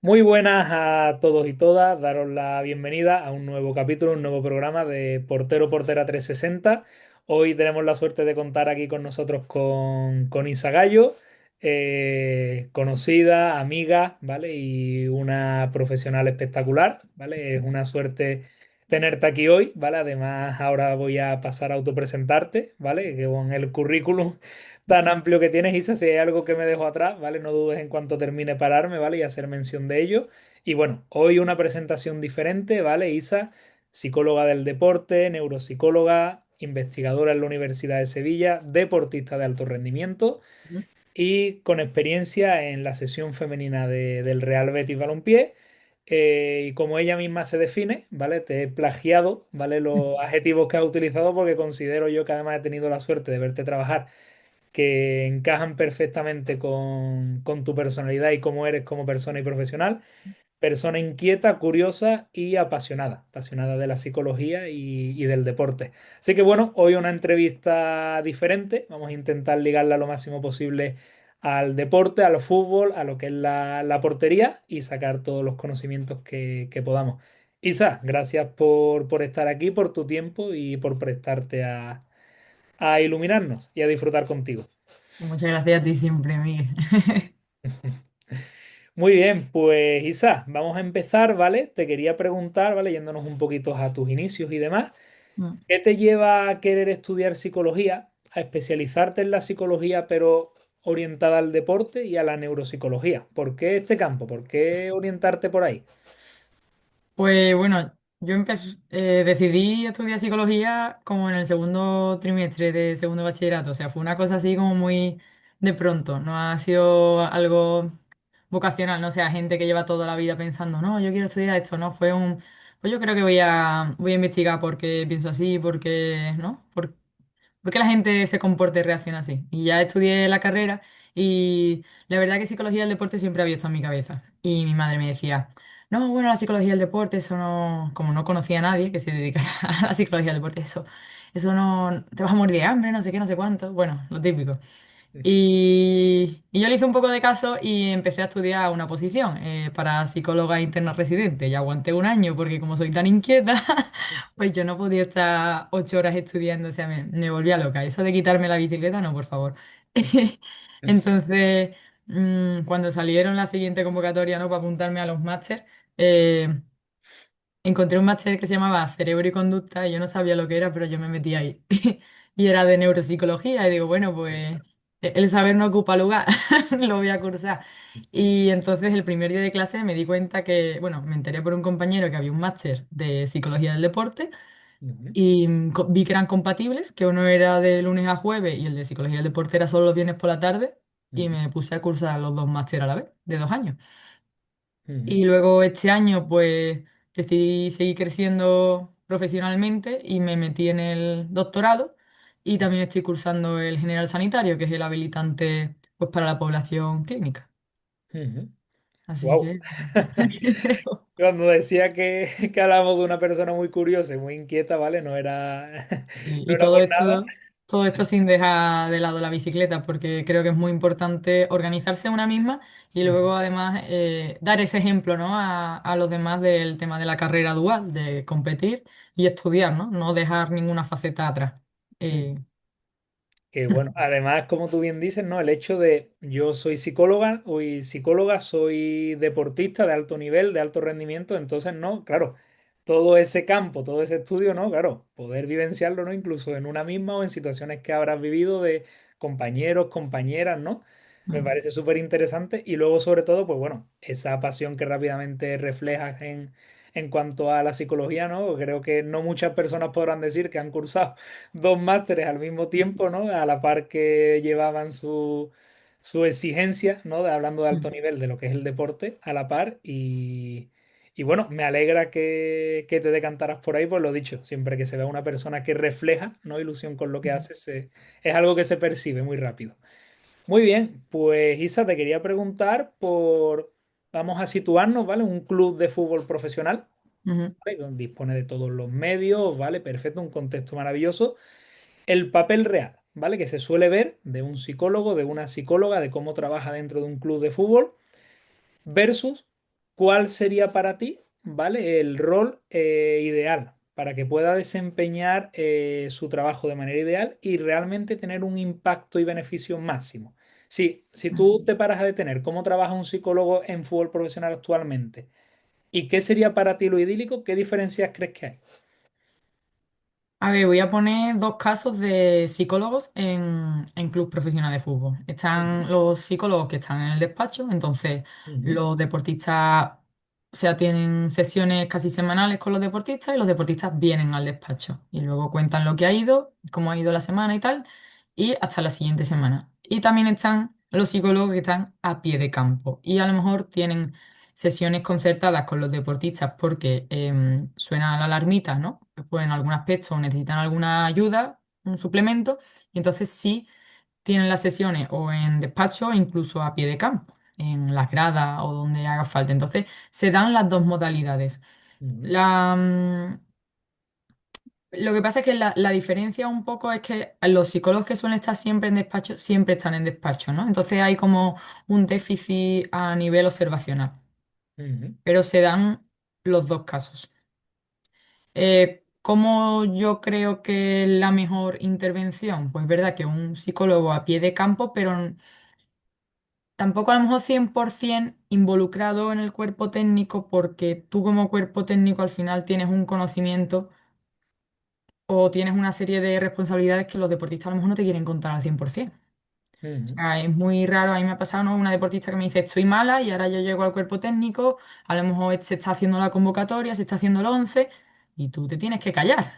Muy buenas a todos y todas, daros la bienvenida a un nuevo capítulo, un nuevo programa de Portero Portera 360. Hoy tenemos la suerte de contar aquí con nosotros con Isa Gallo, conocida, amiga, ¿vale? Y una profesional espectacular, ¿vale? Es una suerte tenerte aquí hoy, ¿vale? Además, ahora voy a pasar a autopresentarte, ¿vale? Que con el currículum tan amplio que tienes, Isa, si hay algo que me dejo atrás, ¿vale? No dudes en cuanto termine pararme, ¿vale? Y hacer mención de ello. Y bueno, hoy una presentación diferente, ¿vale? Isa, psicóloga del deporte, neuropsicóloga, investigadora en la Universidad de Sevilla, deportista de alto rendimiento Ujú. y con experiencia en la sesión femenina del Real Betis Balompié. Y como ella misma se define, ¿vale? Te he plagiado, ¿vale? Los adjetivos que ha utilizado porque considero yo que además he tenido la suerte de verte trabajar que encajan perfectamente con tu personalidad y cómo eres como persona y profesional. Persona inquieta, curiosa y apasionada, apasionada de la psicología y del deporte. Así que bueno, hoy una entrevista diferente. Vamos a intentar ligarla lo máximo posible al deporte, al fútbol, a lo que es la portería y sacar todos los conocimientos que podamos. Isa, gracias por estar aquí, por tu tiempo y por prestarte a iluminarnos y a disfrutar contigo. Muchas gracias a ti siempre, Miguel. Muy bien, pues Isa, vamos a empezar, ¿vale? Te quería preguntar, ¿vale? Yéndonos un poquito a tus inicios y demás, Mm. ¿qué te lleva a querer estudiar psicología, a especializarte en la psicología, pero orientada al deporte y a la neuropsicología? ¿Por qué este campo? ¿Por qué orientarte por ahí? Pues bueno, decidí estudiar psicología como en el segundo trimestre de segundo bachillerato, o sea, fue una cosa así como muy de pronto, no ha sido algo vocacional, no sea, gente que lleva toda la vida pensando, no, yo quiero estudiar esto, no, pues yo creo que voy a investigar por qué pienso así, ¿no? ¿Por qué la gente se comporta y reacciona así? Y ya estudié la carrera y la verdad que psicología del deporte siempre había estado en mi cabeza. Y mi madre me decía, no, bueno, la psicología del deporte, eso no, como no conocía a nadie que se dedicara a la psicología del deporte, eso no, te vas a morir de hambre, no sé qué, no sé cuánto. Bueno, lo típico. Y yo le hice un poco de caso y empecé a estudiar una posición para psicóloga interna residente. Y aguanté un año porque como soy tan inquieta, pues yo no podía estar 8 horas estudiando, o sea, me volvía loca. Eso de quitarme la bicicleta, no, por favor. Entonces, cuando salieron la siguiente convocatoria, ¿no? Para apuntarme a los máster, eh, encontré un máster que se llamaba Cerebro y Conducta y yo no sabía lo que era, pero yo me metí ahí. Y era de neuropsicología y digo, bueno, pues el saber no ocupa lugar, lo voy a cursar. Y entonces el primer día de clase me di cuenta que, bueno, me enteré por un compañero que había un máster de psicología del deporte Ujú, y vi que eran compatibles, que uno era de lunes a jueves y el de psicología del deporte era solo los viernes por la tarde y ujú, me puse a cursar los dos máster a la vez, de 2 años. ujú, Y luego este año pues decidí seguir creciendo profesionalmente y me metí en el doctorado y también estoy cursando el general sanitario, que es el habilitante pues para la población clínica. ujú. Así Wow. que... Cuando decía que hablábamos de una persona muy curiosa y muy inquieta, ¿vale? No era, no Y era por nada. todo esto sin dejar de lado la bicicleta, porque creo que es muy importante organizarse una misma y Ujú, luego además dar ese ejemplo, ¿no? A los demás del tema de la carrera dual, de competir y estudiar, ¿no? No dejar ninguna faceta atrás. ujú. Eh, Que bueno, además, como tú bien dices, ¿no? El hecho de yo soy psicóloga, soy deportista de alto nivel, de alto rendimiento, entonces, ¿no? Claro, todo ese campo, todo ese estudio, ¿no? Claro, poder vivenciarlo, ¿no? Incluso en una misma o en situaciones que habrás vivido de compañeros, compañeras, ¿no? Me mm, parece súper interesante. Y luego, sobre todo, pues bueno, esa pasión que rápidamente reflejas en cuanto a la psicología, ¿no? Creo que no muchas personas podrán decir que han cursado dos másteres al mismo tiempo, ¿no? A la par que llevaban su exigencia, ¿no? Hablando de alto mm, nivel de lo que es el deporte, a la par. Y bueno, me alegra que te decantaras por ahí, pues lo dicho, siempre que se vea una persona que refleja, ¿no? Ilusión con lo que mm, hace, es algo que se percibe muy rápido. Muy bien, pues Isa, te quería preguntar vamos a situarnos, ¿vale? Un club de fútbol profesional, mm, ¿vale? Donde dispone de todos los medios, ¿vale? Perfecto, un contexto maravilloso. El papel real, ¿vale? Que se suele ver de un psicólogo, de una psicóloga, de cómo trabaja dentro de un club de fútbol, versus ¿cuál sería para ti, ¿vale? El rol ideal para que pueda desempeñar su trabajo de manera ideal y realmente tener un impacto y beneficio máximo? Sí, si tú te paras a detener cómo trabaja un psicólogo en fútbol profesional actualmente y qué sería para ti lo idílico, ¿qué diferencias crees que hay? A ver, voy a poner dos casos de psicólogos en club profesional de fútbol. Ujú, Están los psicólogos que están en el despacho, entonces ujú, los deportistas, o sea, tienen sesiones casi semanales con los deportistas y los deportistas vienen al despacho y luego cuentan lo que ha ido, cómo ha ido la semana y tal, y hasta la siguiente semana. Y también están los psicólogos que están a pie de campo y a lo mejor tienen sesiones concertadas con los deportistas porque suena la alarmita, ¿no? Pues en algún aspecto necesitan alguna ayuda, un suplemento, y entonces sí tienen las sesiones o en despacho o incluso a pie de campo, en las gradas o donde haga falta. Entonces se dan las dos modalidades. ujú, La, lo que pasa es que la diferencia un poco es que los psicólogos que suelen estar siempre en despacho, siempre están en despacho, ¿no? Entonces hay como un déficit a nivel observacional, ujú, pero se dan los dos casos. ¿Cómo yo creo que es la mejor intervención? Pues verdad que un psicólogo a pie de campo, pero tampoco a lo mejor 100% involucrado en el cuerpo técnico, porque tú como cuerpo técnico al final tienes un conocimiento o tienes una serie de responsabilidades que los deportistas a lo mejor no te quieren contar al 100%. O ujú, sea, es muy raro, a mí me ha pasado, ¿no? Una deportista que me dice, estoy mala y ahora yo llego al cuerpo técnico, a lo mejor se está haciendo la convocatoria, se está haciendo el 11 y tú te tienes que callar.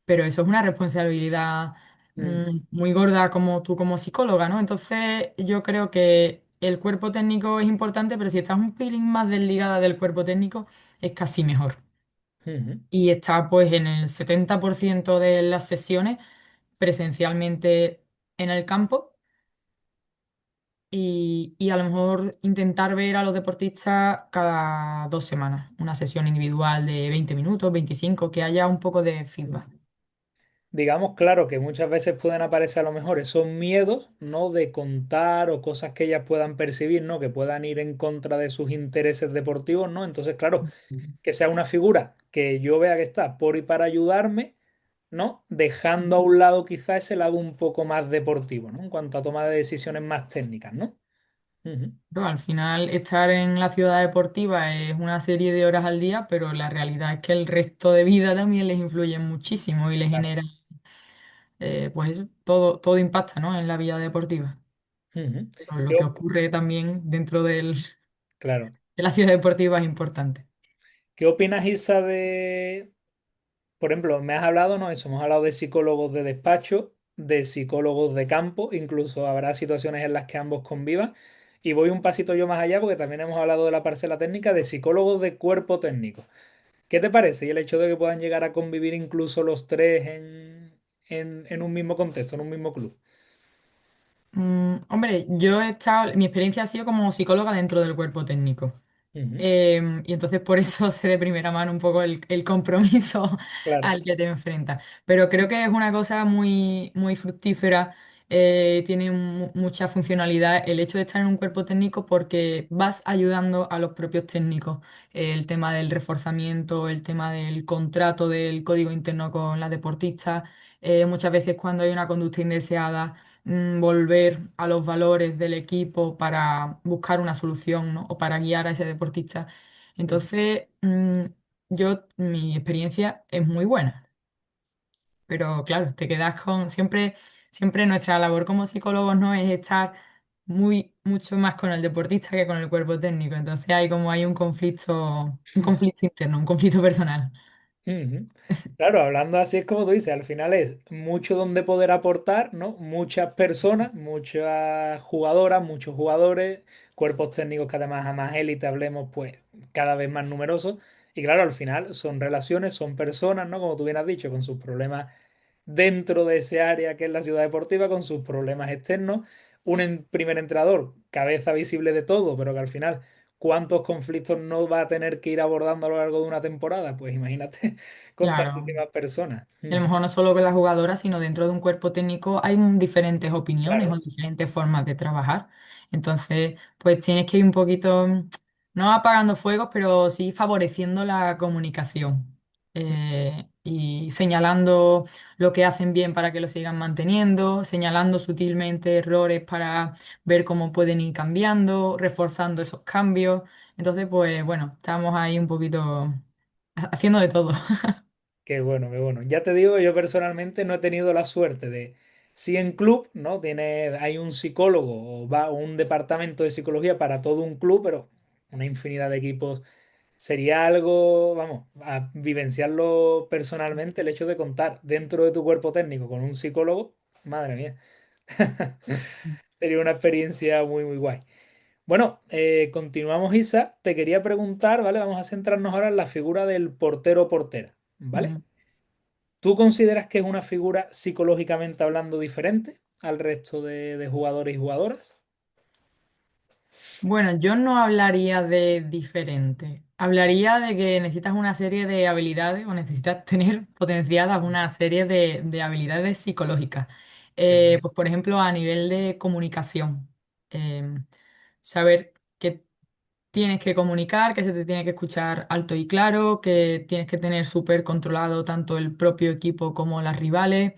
Pero eso es una responsabilidad ujú, muy gorda como tú como psicóloga, ¿no? Entonces yo creo que el cuerpo técnico es importante, pero si estás un pelín más desligada del cuerpo técnico, es casi mejor. ujú, Y está pues en el 70% de las sesiones presencialmente en el campo y a lo mejor intentar ver a los deportistas cada 2 semanas, una sesión individual de 20 minutos, 25, que haya un poco de feedback. ujú. Digamos, claro, que muchas veces pueden aparecer a lo mejor esos miedos, ¿no? De contar o cosas que ellas puedan percibir, ¿no? Que puedan ir en contra de sus intereses deportivos, ¿no? Entonces, claro, que sea una figura que yo vea que está por y para ayudarme, ¿no? Dejando a un lado quizá ese lado un poco más deportivo, ¿no? En cuanto a toma de decisiones más técnicas, ¿no? Ujú. Pero al final, estar en la ciudad deportiva es una serie de horas al día, pero la realidad es que el resto de vida también les influye muchísimo y les Claro. genera, pues eso, todo impacta, ¿no? En la vida deportiva. Ujú. Pero lo que Yo, ocurre también dentro claro. de la ciudad deportiva es importante. ¿Qué opinas, Isa, de, por ejemplo, me has hablado, ¿no? Eso, hemos hablado de psicólogos de despacho, de psicólogos de campo, incluso habrá situaciones en las que ambos convivan. Y voy un pasito yo más allá porque también hemos hablado de la parcela técnica de psicólogos de cuerpo técnico. ¿Qué te parece? Y el hecho de que puedan llegar a convivir incluso los tres en un mismo contexto, en un mismo club. Hombre, yo he estado, mi experiencia ha sido como psicóloga dentro del cuerpo técnico. Ujú, Y entonces por eso sé de primera mano un poco el compromiso claro. al que te enfrentas. Pero creo que es una cosa muy, muy fructífera, tiene mucha funcionalidad el hecho de estar en un cuerpo técnico porque vas ayudando a los propios técnicos. El tema del reforzamiento, el tema del contrato del código interno con las deportistas. Muchas veces cuando hay una conducta indeseada volver a los valores del equipo para buscar una solución, ¿no? O para guiar a ese deportista. Ujú, Entonces, mi experiencia es muy buena, pero claro, te quedas con siempre nuestra labor como psicólogos no es estar mucho más con el deportista que con el cuerpo técnico. Entonces hay un conflicto interno, un conflicto personal. ujú. Claro, hablando así es como tú dices, al final es mucho donde poder aportar, ¿no? Muchas personas, muchas jugadoras, muchos jugadores, cuerpos técnicos que además a más élite hablemos, pues cada vez más numerosos. Y claro, al final son relaciones, son personas, ¿no? Como tú bien has dicho, con sus problemas dentro de ese área que es la ciudad deportiva, con sus problemas externos. Primer entrenador, cabeza visible de todo, pero que al final, ¿cuántos conflictos no va a tener que ir abordando a lo largo de una temporada? Pues imagínate con Claro. tantísimas personas. Y a lo Ujú. mejor no solo con la jugadora, sino dentro de un cuerpo técnico hay diferentes opiniones Claro. o diferentes formas de trabajar. Entonces, pues tienes que ir un poquito no apagando fuegos, pero sí favoreciendo la comunicación y señalando lo que hacen bien para que lo sigan manteniendo, señalando sutilmente errores para ver cómo pueden ir cambiando, reforzando esos cambios. Entonces, pues bueno, estamos ahí un poquito haciendo de todo. Qué bueno, qué bueno. Ya te digo, yo personalmente no he tenido la suerte de, si en club, ¿no? Hay un psicólogo o va un departamento de psicología para todo un club, pero una infinidad de equipos. Sería algo, vamos, a vivenciarlo personalmente, el hecho de contar dentro de tu cuerpo técnico con un psicólogo, madre mía. Sería una experiencia muy, muy guay. Bueno, continuamos, Isa. Te quería preguntar, ¿vale? Vamos a centrarnos ahora en la figura del portero o portera, ¿vale? Mm. ¿Tú consideras que es una figura psicológicamente hablando diferente al resto de jugadores y jugadoras? Bueno, yo no hablaría de diferente. Hablaría de que necesitas una serie de habilidades o necesitas tener potenciadas una serie de habilidades psicológicas. Ujú, Pues, por ejemplo, a nivel de comunicación. Saber que tienes que comunicar, que se te tiene que escuchar alto y claro, que tienes que tener súper controlado tanto el propio equipo como las rivales,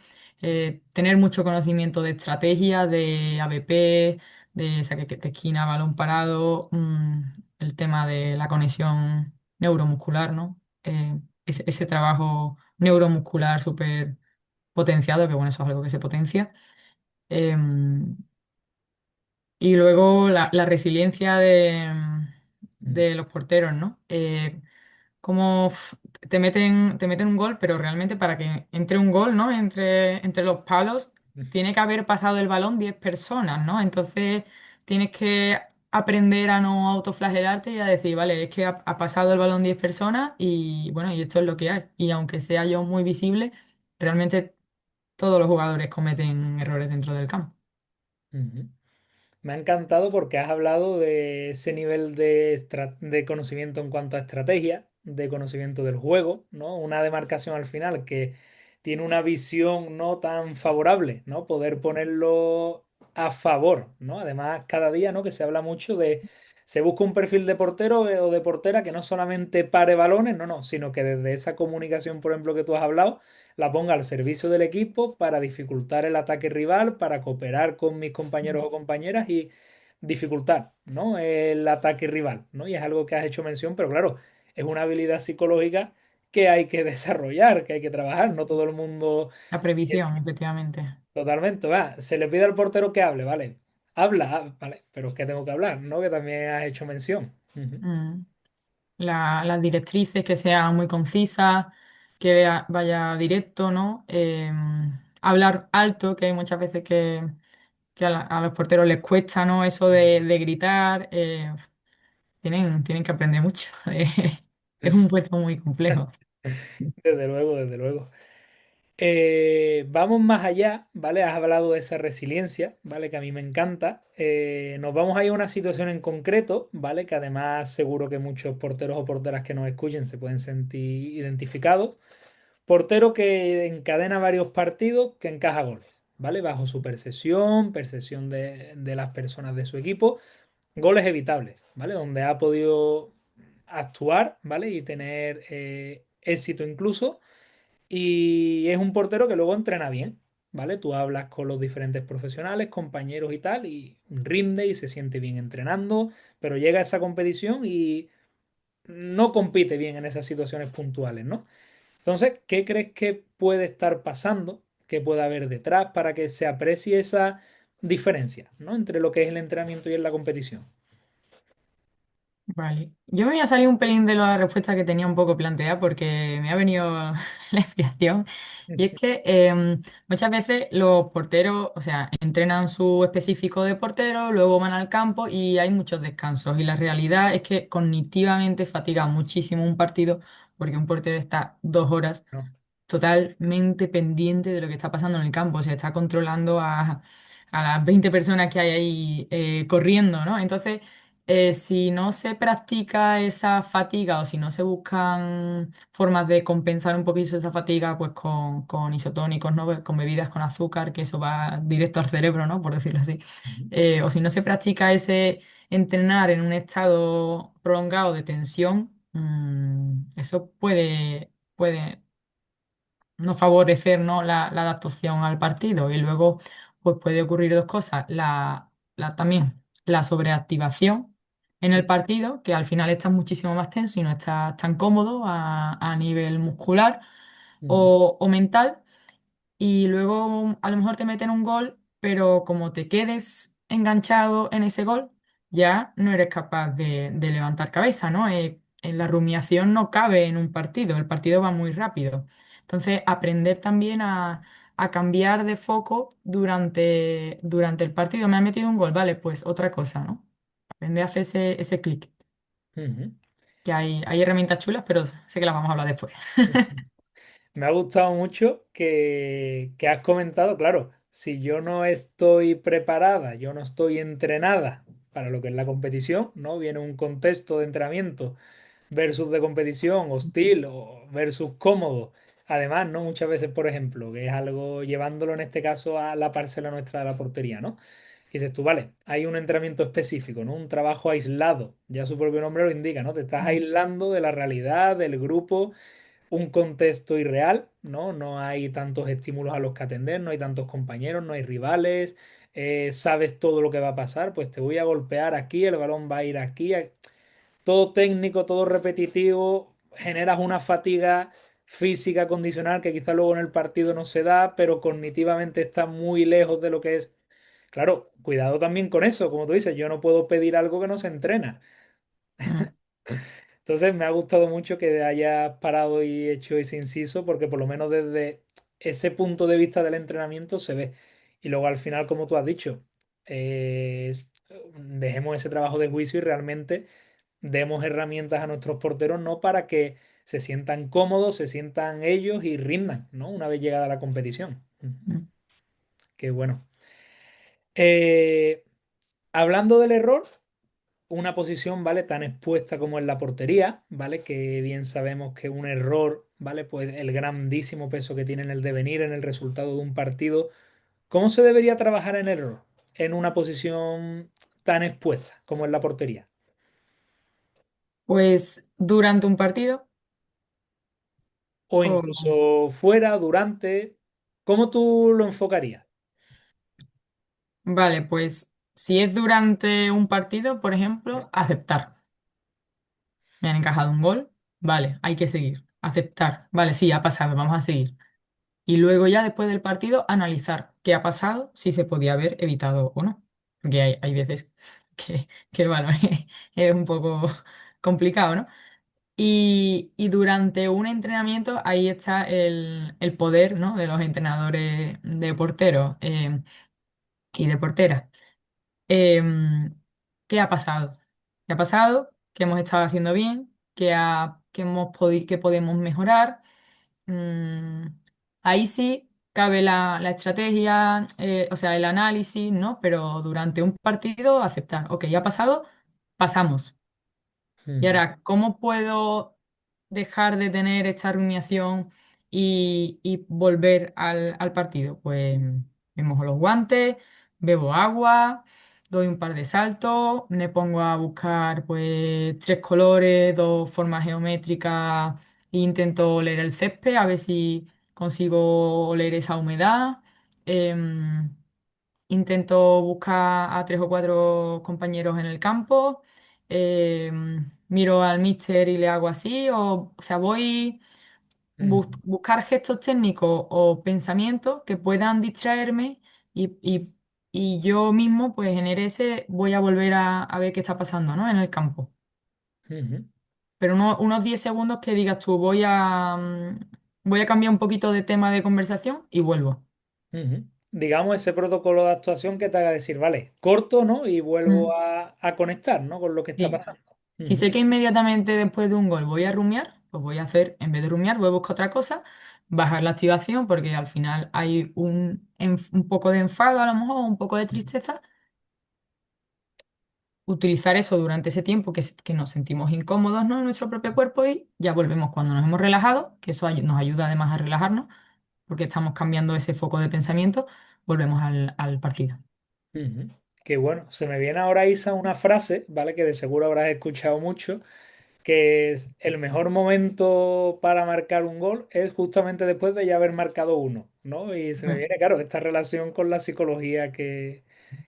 tener mucho conocimiento de estrategia, de ABP, de saque de esquina, balón parado, el tema de la conexión neuromuscular, ¿no? Ese trabajo neuromuscular súper potenciado, que bueno, eso es algo que se potencia. Em, y luego la resiliencia ujú, de los porteros, ¿no? Como te meten un gol, pero realmente para que entre un gol, ¿no? Entre los palos, tiene que haber pasado el balón 10 personas, ¿no? Entonces tienes que aprender a no autoflagelarte y a decir, vale, es que ha pasado el balón 10 personas y bueno, y esto es lo que hay. Y aunque sea yo muy visible, realmente todos los jugadores cometen errores dentro del campo. ujú. Me ha encantado porque has hablado de ese nivel de conocimiento en cuanto a estrategia, de conocimiento del juego, ¿no? Una demarcación al final que tiene una visión no tan favorable, ¿no? Poder ponerlo a favor, ¿no? Además, cada día, ¿no? Que se habla mucho de, se busca un perfil de portero o de portera que no solamente pare balones, no, no, sino que desde esa comunicación, por ejemplo, que tú has hablado, la ponga al servicio del equipo para dificultar el ataque rival, para cooperar con mis compañeros o compañeras y dificultar, ¿no? El ataque rival, ¿no? Y es algo que has hecho mención, pero claro, es una habilidad psicológica que hay que desarrollar, que hay que trabajar. No todo el mundo La previsión, efectivamente. totalmente, va. Se le pide al portero que hable, ¿vale? Habla, ¿vale? Pero es que tengo que hablar, ¿no? Que también has hecho mención. Ujú, Mm. Las directrices que sean muy concisas, que vaya directo, ¿no? Hablar alto, que hay muchas veces que a los porteros les cuesta, ¿no? Eso de gritar. Tienen que aprender mucho. Es un puesto muy complejo. desde luego, desde luego. Vamos más allá, ¿vale? Has hablado de esa resiliencia, ¿vale? Que a mí me encanta. Nos vamos a ir a una situación en concreto, ¿vale? Que además seguro que muchos porteros o porteras que nos escuchen se pueden sentir identificados. Portero que encadena varios partidos, que encaja goles, ¿vale? Bajo su percepción de las personas de su equipo, goles evitables, ¿vale? Donde ha podido actuar, ¿vale? Y tener éxito incluso. Y es un portero que luego entrena bien, ¿vale? Tú hablas con los diferentes profesionales, compañeros y tal, y rinde y se siente bien entrenando, pero llega a esa competición y no compite bien en esas situaciones puntuales, ¿no? Entonces, ¿qué crees que puede estar pasando? ¿Qué puede haber detrás para que se aprecie esa diferencia, ¿no? Entre lo que es el entrenamiento y en la competición. Vale. Yo me voy a salir un pelín de la respuesta que tenía un poco planteada porque me ha venido la inspiración. Y es que muchas veces los porteros, o sea, entrenan su específico de portero, luego van al campo y hay muchos descansos. Y la realidad es que cognitivamente fatiga muchísimo un partido porque un portero está 2 horas ¿No? totalmente pendiente de lo que está pasando en el campo. O sea, está controlando a las 20 personas que hay ahí corriendo, ¿no? Entonces Si no se practica esa fatiga o si no se buscan formas de compensar un poquito esa fatiga, pues con isotónicos, ¿no? Con bebidas con azúcar, que eso va directo al cerebro, ¿no? Por decirlo así. Ujú, O si no se practica ese entrenar en un estado prolongado de tensión, eso puede no favorecer, ¿no? La adaptación al partido. Y luego, pues puede ocurrir dos cosas. También la sobreactivación en el partido, que al final estás muchísimo más tenso y no estás tan cómodo a nivel muscular ujú, o mental. Y luego a lo mejor te meten un gol, pero como te quedes enganchado en ese gol, ya no eres capaz de levantar cabeza, ¿no? En la rumiación no cabe en un partido, el partido va muy rápido. Entonces, aprender también a cambiar de foco durante el partido. Me ha metido un gol, vale, pues otra cosa, ¿no? Aprender a hacer ese clic, ujú. que hay herramientas chulas, pero sé que las vamos a hablar después. Me ha gustado mucho que has comentado, claro, si yo no estoy preparada, yo no estoy entrenada para lo que es la competición, ¿no? Viene un contexto de entrenamiento versus de competición, hostil o versus cómodo. Además, ¿no? Muchas veces, por ejemplo, que es algo llevándolo en este caso a la parcela nuestra de la portería, ¿no? Que dices tú, vale, hay un entrenamiento específico, ¿no? Un trabajo aislado, ya su propio nombre lo indica, ¿no? Te estás aislando de la realidad, del grupo, un contexto irreal, ¿no? No hay tantos estímulos a los que atender, no hay tantos compañeros, no hay rivales, sabes todo lo que va a pasar, pues te voy a golpear aquí, el balón va a ir aquí, todo técnico, todo repetitivo, generas una fatiga física condicional que quizá luego en el partido no se da, pero cognitivamente está muy lejos de lo que es. Claro, cuidado también con eso, como tú dices, yo no puedo pedir algo que no se entrena. Mm, Entonces me ha gustado mucho que hayas parado y hecho ese inciso, porque por lo menos desde ese punto de vista del entrenamiento se ve. Y luego al final, como tú has dicho, dejemos ese trabajo de juicio y realmente demos herramientas a nuestros porteros, no para que se sientan cómodos, se sientan ellos y rindan, ¿no? Una vez llegada la competición. mm. Qué bueno. Eh, hablando del error, una posición, ¿vale? Tan expuesta como en la portería, ¿vale? Que bien sabemos que un error, ¿vale? Pues el grandísimo peso que tiene en el devenir, en el resultado de un partido. ¿Cómo se debería trabajar en error en una posición tan expuesta como en la portería? Pues durante un partido. O O incluso fuera, durante. ¿Cómo tú lo enfocarías? Vale, pues si es durante un partido, por ejemplo, aceptar. Me han encajado un gol, vale, hay que seguir. Aceptar, vale, sí, ha pasado, vamos a seguir. Y luego ya después del partido, analizar qué ha pasado, si se podía haber evitado o no. Porque hay veces que el balón es un poco complicado, ¿no? Y durante un entrenamiento, ahí está el poder, ¿no? De los entrenadores de porteros y de porteras. em, ¿Qué ha pasado? ¿Qué ha pasado? ¿Qué hemos estado haciendo bien? ¿Qué podemos mejorar? Mm, ahí sí cabe la estrategia, o sea, el análisis, ¿no? Pero durante un partido aceptar, ok, ya ha pasado, pasamos. Y Ujú, ahora, ¿cómo puedo dejar de tener esta rumiación y volver al partido? Pues me mojo los guantes, bebo agua, doy un par de saltos, me pongo a buscar pues tres colores, dos formas geométricas e intento oler el césped a ver si consigo oler esa humedad. Em, Intento buscar a tres o cuatro compañeros en el campo, eh, miro al míster y le hago así, o sea, voy ujú, buscar gestos técnicos o pensamientos que puedan distraerme y yo mismo, pues en ese voy a volver a ver qué está pasando, ¿no? En el campo. ujú, Pero unos 10 segundos que digas tú, voy a cambiar un poquito de tema de conversación y vuelvo. ujú. Digamos ese protocolo de actuación que te haga decir, vale, corto, ¿no? Y vuelvo Mm, a conectar, ¿no? Con lo que está sí. pasando. Si Ujú, sé que inmediatamente después de un gol voy a rumiar, pues voy a hacer, en vez de rumiar, voy a buscar otra cosa, bajar la activación, porque al final hay un poco de enfado, a lo mejor, un poco de ujú, tristeza, utilizar eso durante ese tiempo que nos sentimos incómodos, ¿no? En nuestro propio cuerpo y ya volvemos cuando nos hemos relajado, que eso nos ayuda además a relajarnos, porque estamos cambiando ese foco de pensamiento, volvemos al partido. Ujú. Que bueno, se me viene ahora, Isa, una frase, ¿vale? Que de seguro habrás escuchado mucho, que es el mejor momento para marcar un gol es justamente después de ya haber marcado uno, ¿no? Y se me Mm. viene, claro, esta relación con la psicología que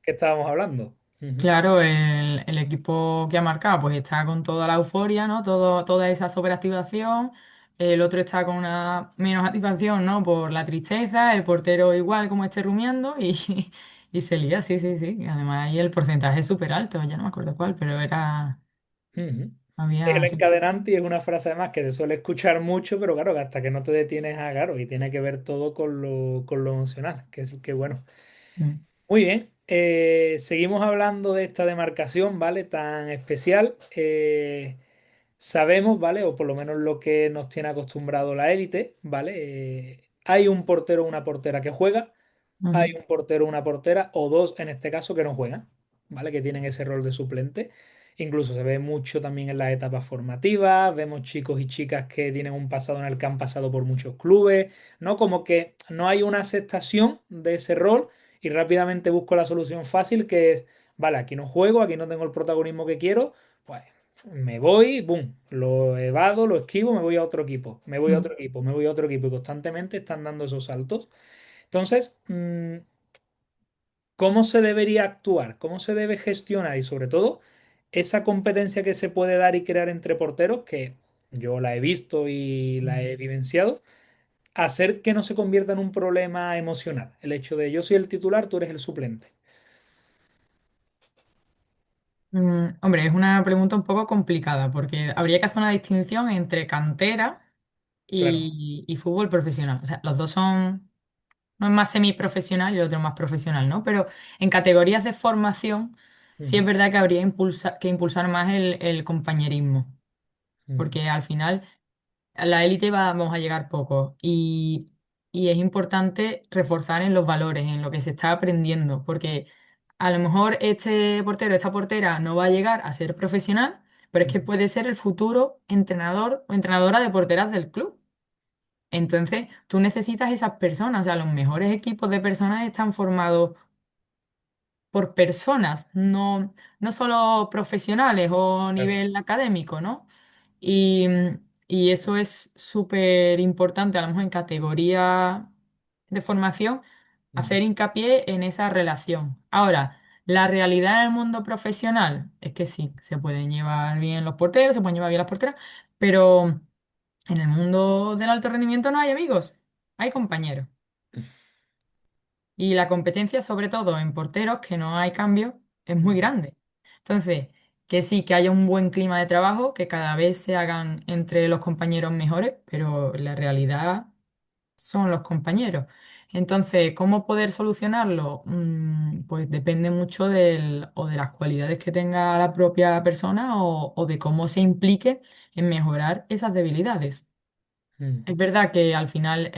estábamos hablando. Ujú. Claro, el equipo que ha marcado pues está con toda la euforia, ¿no? Toda esa sobreactivación. El otro está con una menos activación, ¿no? Por la tristeza, el portero igual como esté rumiando y, y se lía, sí, sí, sí. Además ahí el porcentaje es súper alto, ya no me acuerdo cuál, pero Ujú. Es el había, sí. encadenante y es una frase además que se suele escuchar mucho, pero claro, que hasta que no te detienes a claro, y tiene que ver todo con lo emocional, que es que bueno. Mm, Muy bien, seguimos hablando de esta demarcación, ¿vale? Tan especial. Sabemos, ¿vale? O por lo menos lo que nos tiene acostumbrado la élite, ¿vale? Hay un portero o una portera que juega, hay ujú, un portero o una portera, o dos en este caso, que no juegan, ¿vale? Que tienen ese rol de suplente. Incluso se ve mucho también en las etapas formativas, vemos chicos y chicas que tienen un pasado en el que han pasado por muchos clubes, ¿no? Como que no hay una aceptación de ese rol y rápidamente busco la solución fácil que es, vale, aquí no juego, aquí no tengo el protagonismo que quiero, pues me voy, boom, lo evado, lo esquivo, me voy a otro equipo, me voy a mm. otro equipo, me voy a otro equipo y constantemente están dando esos saltos. Entonces, ¿cómo se debería actuar? ¿Cómo se debe gestionar? Y sobre todo, esa competencia que se puede dar y crear entre porteros, que yo la he visto y la he vivenciado, hacer que no se convierta en un problema emocional. El hecho de yo soy el titular, tú eres el suplente. Hombre, es una pregunta un poco complicada porque habría que hacer una distinción entre cantera Claro. y fútbol profesional. O sea, los dos son. Uno es más semiprofesional y el otro más profesional, ¿no? Pero en categorías de formación sí es Ujú, verdad que habría que impulsar más el compañerismo, ujú, porque al final a la élite vamos a llegar poco y es importante reforzar en los valores, en lo que se está aprendiendo, porque a lo mejor este portero, esta portera no va a llegar a ser profesional, pero es que ujú, puede ser el futuro entrenador o entrenadora de porteras del club. Entonces, tú necesitas esas personas, o sea, los mejores equipos de personas están formados por personas, no solo profesionales o claro. nivel académico, ¿no? Y, y eso es súper importante, a lo mejor en categoría de formación, Ujú, hacer hincapié en esa relación. Ahora, la realidad en el mundo profesional es que sí, se pueden llevar bien los porteros, se pueden llevar bien las porteras, pero en el mundo del alto rendimiento no hay amigos, hay compañeros. Y la competencia, sobre todo en porteros, que no hay cambio, es muy ujú, grande. Entonces, que sí, que haya un buen clima de trabajo, que cada vez se hagan entre los compañeros mejores, pero la realidad son los compañeros. Entonces, ¿cómo poder solucionarlo? Pues depende mucho o de las cualidades que tenga la propia persona o de cómo se implique en mejorar esas debilidades. ujú, Es verdad que al final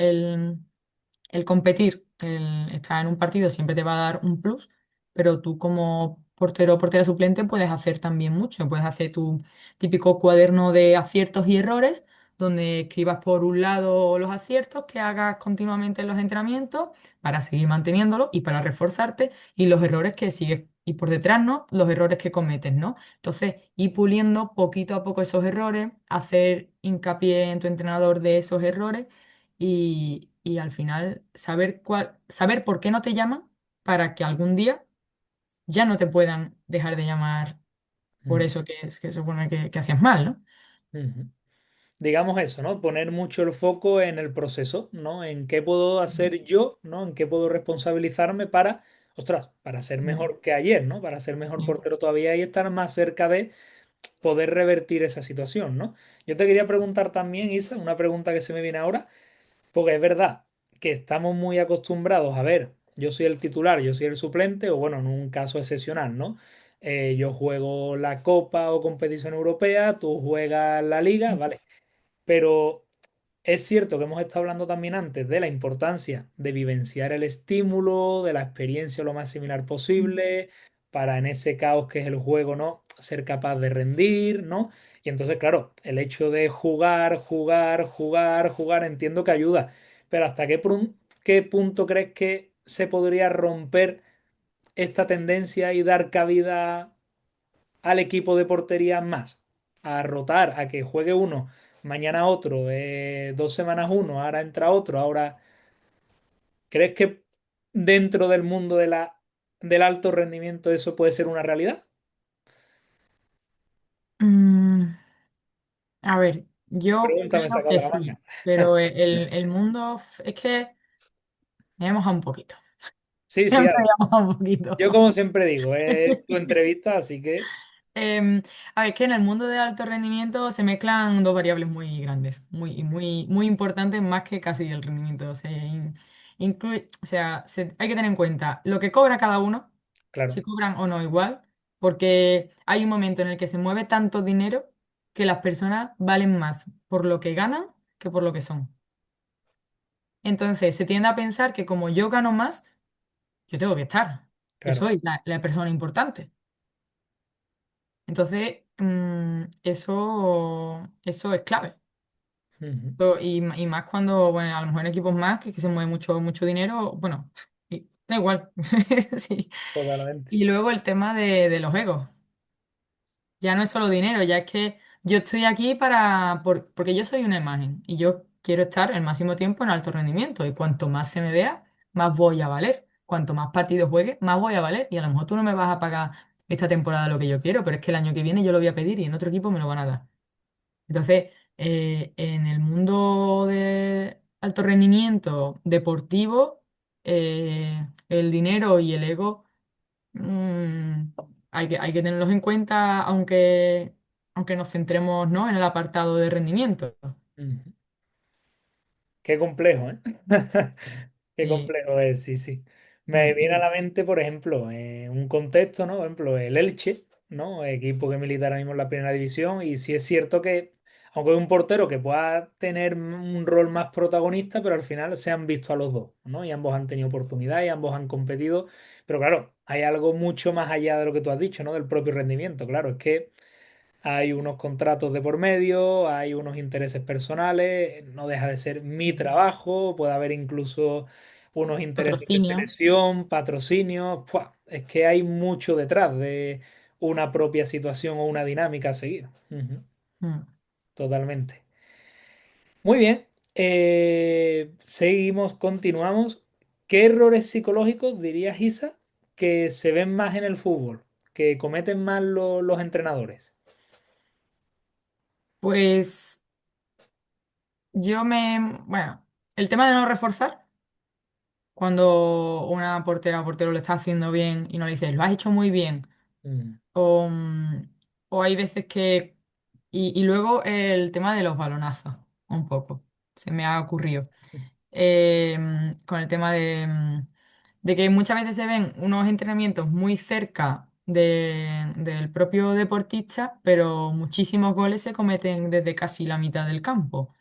el competir, el estar en un partido siempre te va a dar un plus, pero tú como portero o portera suplente puedes hacer también mucho. Puedes hacer tu típico cuaderno de aciertos y errores, donde escribas por un lado los aciertos que hagas continuamente en los entrenamientos para seguir manteniéndolo y para reforzarte, y los errores que sigues. Y por detrás, ¿no? Los errores que cometes, ¿no? Entonces, ir puliendo poquito a poco esos errores, hacer hincapié en tu entrenador de esos errores y al final saber por qué no te llaman para que algún día ya no te puedan dejar de llamar por ujú, eso que se supone que hacías mal, ¿no? ujú. Digamos eso, ¿no? Poner mucho el foco en el proceso, ¿no? En qué puedo hacer yo, ¿no? En qué puedo responsabilizarme para, ostras, para ser Mm, mejor que ayer, ¿no? Para ser mejor sí. portero todavía y estar más cerca de poder revertir esa situación, ¿no? Yo te quería preguntar también, Isa, una pregunta que se me viene ahora, porque es verdad que estamos muy acostumbrados a ver, yo soy el titular, yo soy el suplente, o bueno, en un caso excepcional, ¿no? Yo juego la Copa o competición europea, tú juegas la Liga, ¿vale? Pero es cierto que hemos estado hablando también antes de la importancia de vivenciar el estímulo, de la experiencia lo más similar posible, para en ese caos que es el juego, ¿no? Ser capaz de rendir, ¿no? Y entonces, claro, el hecho de jugar, jugar, jugar, jugar, entiendo que ayuda, pero ¿hasta qué punto crees que se podría romper esta tendencia y dar cabida al equipo de portería más? A rotar, a que juegue uno, mañana otro, 2 semanas uno, ahora entra otro, ahora... ¿Crees que dentro del mundo del alto rendimiento eso puede ser una realidad? Mm, a ver, ¿Qué yo pregunta me creo saca que de la manga? sí, pero el mundo es que me he mojado un poquito. Sí, sí, Siempre me he mojado un yo poquito. como siempre digo, es tu entrevista, así que, Em, a ver, es que en el mundo del alto rendimiento se mezclan dos variables muy grandes, muy importantes, más que casi el rendimiento. O sea, hay que tener en cuenta lo que cobra cada uno, si claro, cobran o no igual, porque hay un momento en el que se mueve tanto dinero que las personas valen más por lo que ganan que por lo que son. Entonces se tiende a pensar que como yo gano más, yo tengo que estar, que claro. soy la persona importante. Entonces, eso es clave. Ujú, Y más cuando, bueno, a lo mejor en equipos más que se mueve mucho dinero, bueno, da igual. Sí. totalmente. Y luego el tema de los egos. Ya no es solo dinero, ya es que yo estoy aquí porque yo soy una imagen y yo quiero estar el máximo tiempo en alto rendimiento. Y cuanto más se me vea, más voy a valer. Cuanto más partidos juegue, más voy a valer. Y a lo mejor tú no me vas a pagar esta temporada lo que yo quiero, pero es que el año que viene yo lo voy a pedir y en otro equipo me lo van a dar. Entonces, en el mundo de alto rendimiento deportivo, el dinero y el ego, mm, hay que tenerlos en cuenta, aunque nos centremos, ¿no?, en el apartado de rendimiento. Ujú. Qué complejo, ¿eh? Qué Sí, complejo es, sí, sí. Me mm, viene a la mente, por ejemplo, un contexto, ¿no? Por ejemplo, el Elche, ¿no? Equipo que milita ahora mismo en la primera división. Y sí es cierto que, aunque es un portero que pueda tener un rol más protagonista, pero al final se han visto a los dos, ¿no? Y ambos han tenido oportunidad y ambos han competido. Pero claro, hay algo mucho más allá de lo que tú has dicho, ¿no? Del propio rendimiento. Claro, es que hay unos contratos de por medio, hay unos intereses personales, no deja de ser mi trabajo, puede haber incluso unos intereses de patrocinio. selección, patrocinios. ¡Fua! Es que hay mucho detrás de una propia situación o una dinámica a seguir. Ujú, Mm. totalmente. Muy bien. Seguimos, continuamos. ¿Qué errores psicológicos dirías, Isa, que se ven más en el fútbol, que cometen más los entrenadores? Pues bueno, el tema de no reforzar, cuando una portera o portero lo está haciendo bien y no le dices, lo has hecho muy bien. Mm, O, o hay veces que... Y luego el tema de los balonazos, un poco, se me ha ocurrido. Con el tema de que muchas veces se ven unos entrenamientos muy cerca del propio deportista, pero muchísimos goles se cometen desde casi la mitad del campo.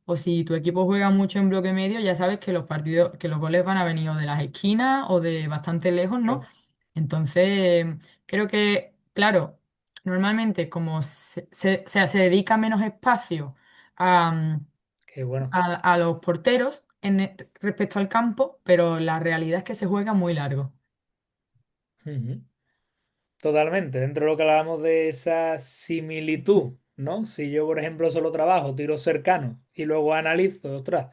O si tu equipo juega mucho en bloque medio, ya sabes que los partidos, que los goles van a venir o de las esquinas o de bastante lejos, ¿no? claro, Entonces, creo que, claro, normalmente como o sea, se dedica menos espacio a, qué bueno. a los porteros respecto al campo, pero la realidad es que se juega muy largo. Ujú. Totalmente, dentro de lo que hablábamos de esa similitud, ¿no? Si yo, por ejemplo, solo trabajo tiros cercanos y luego analizo, ostras,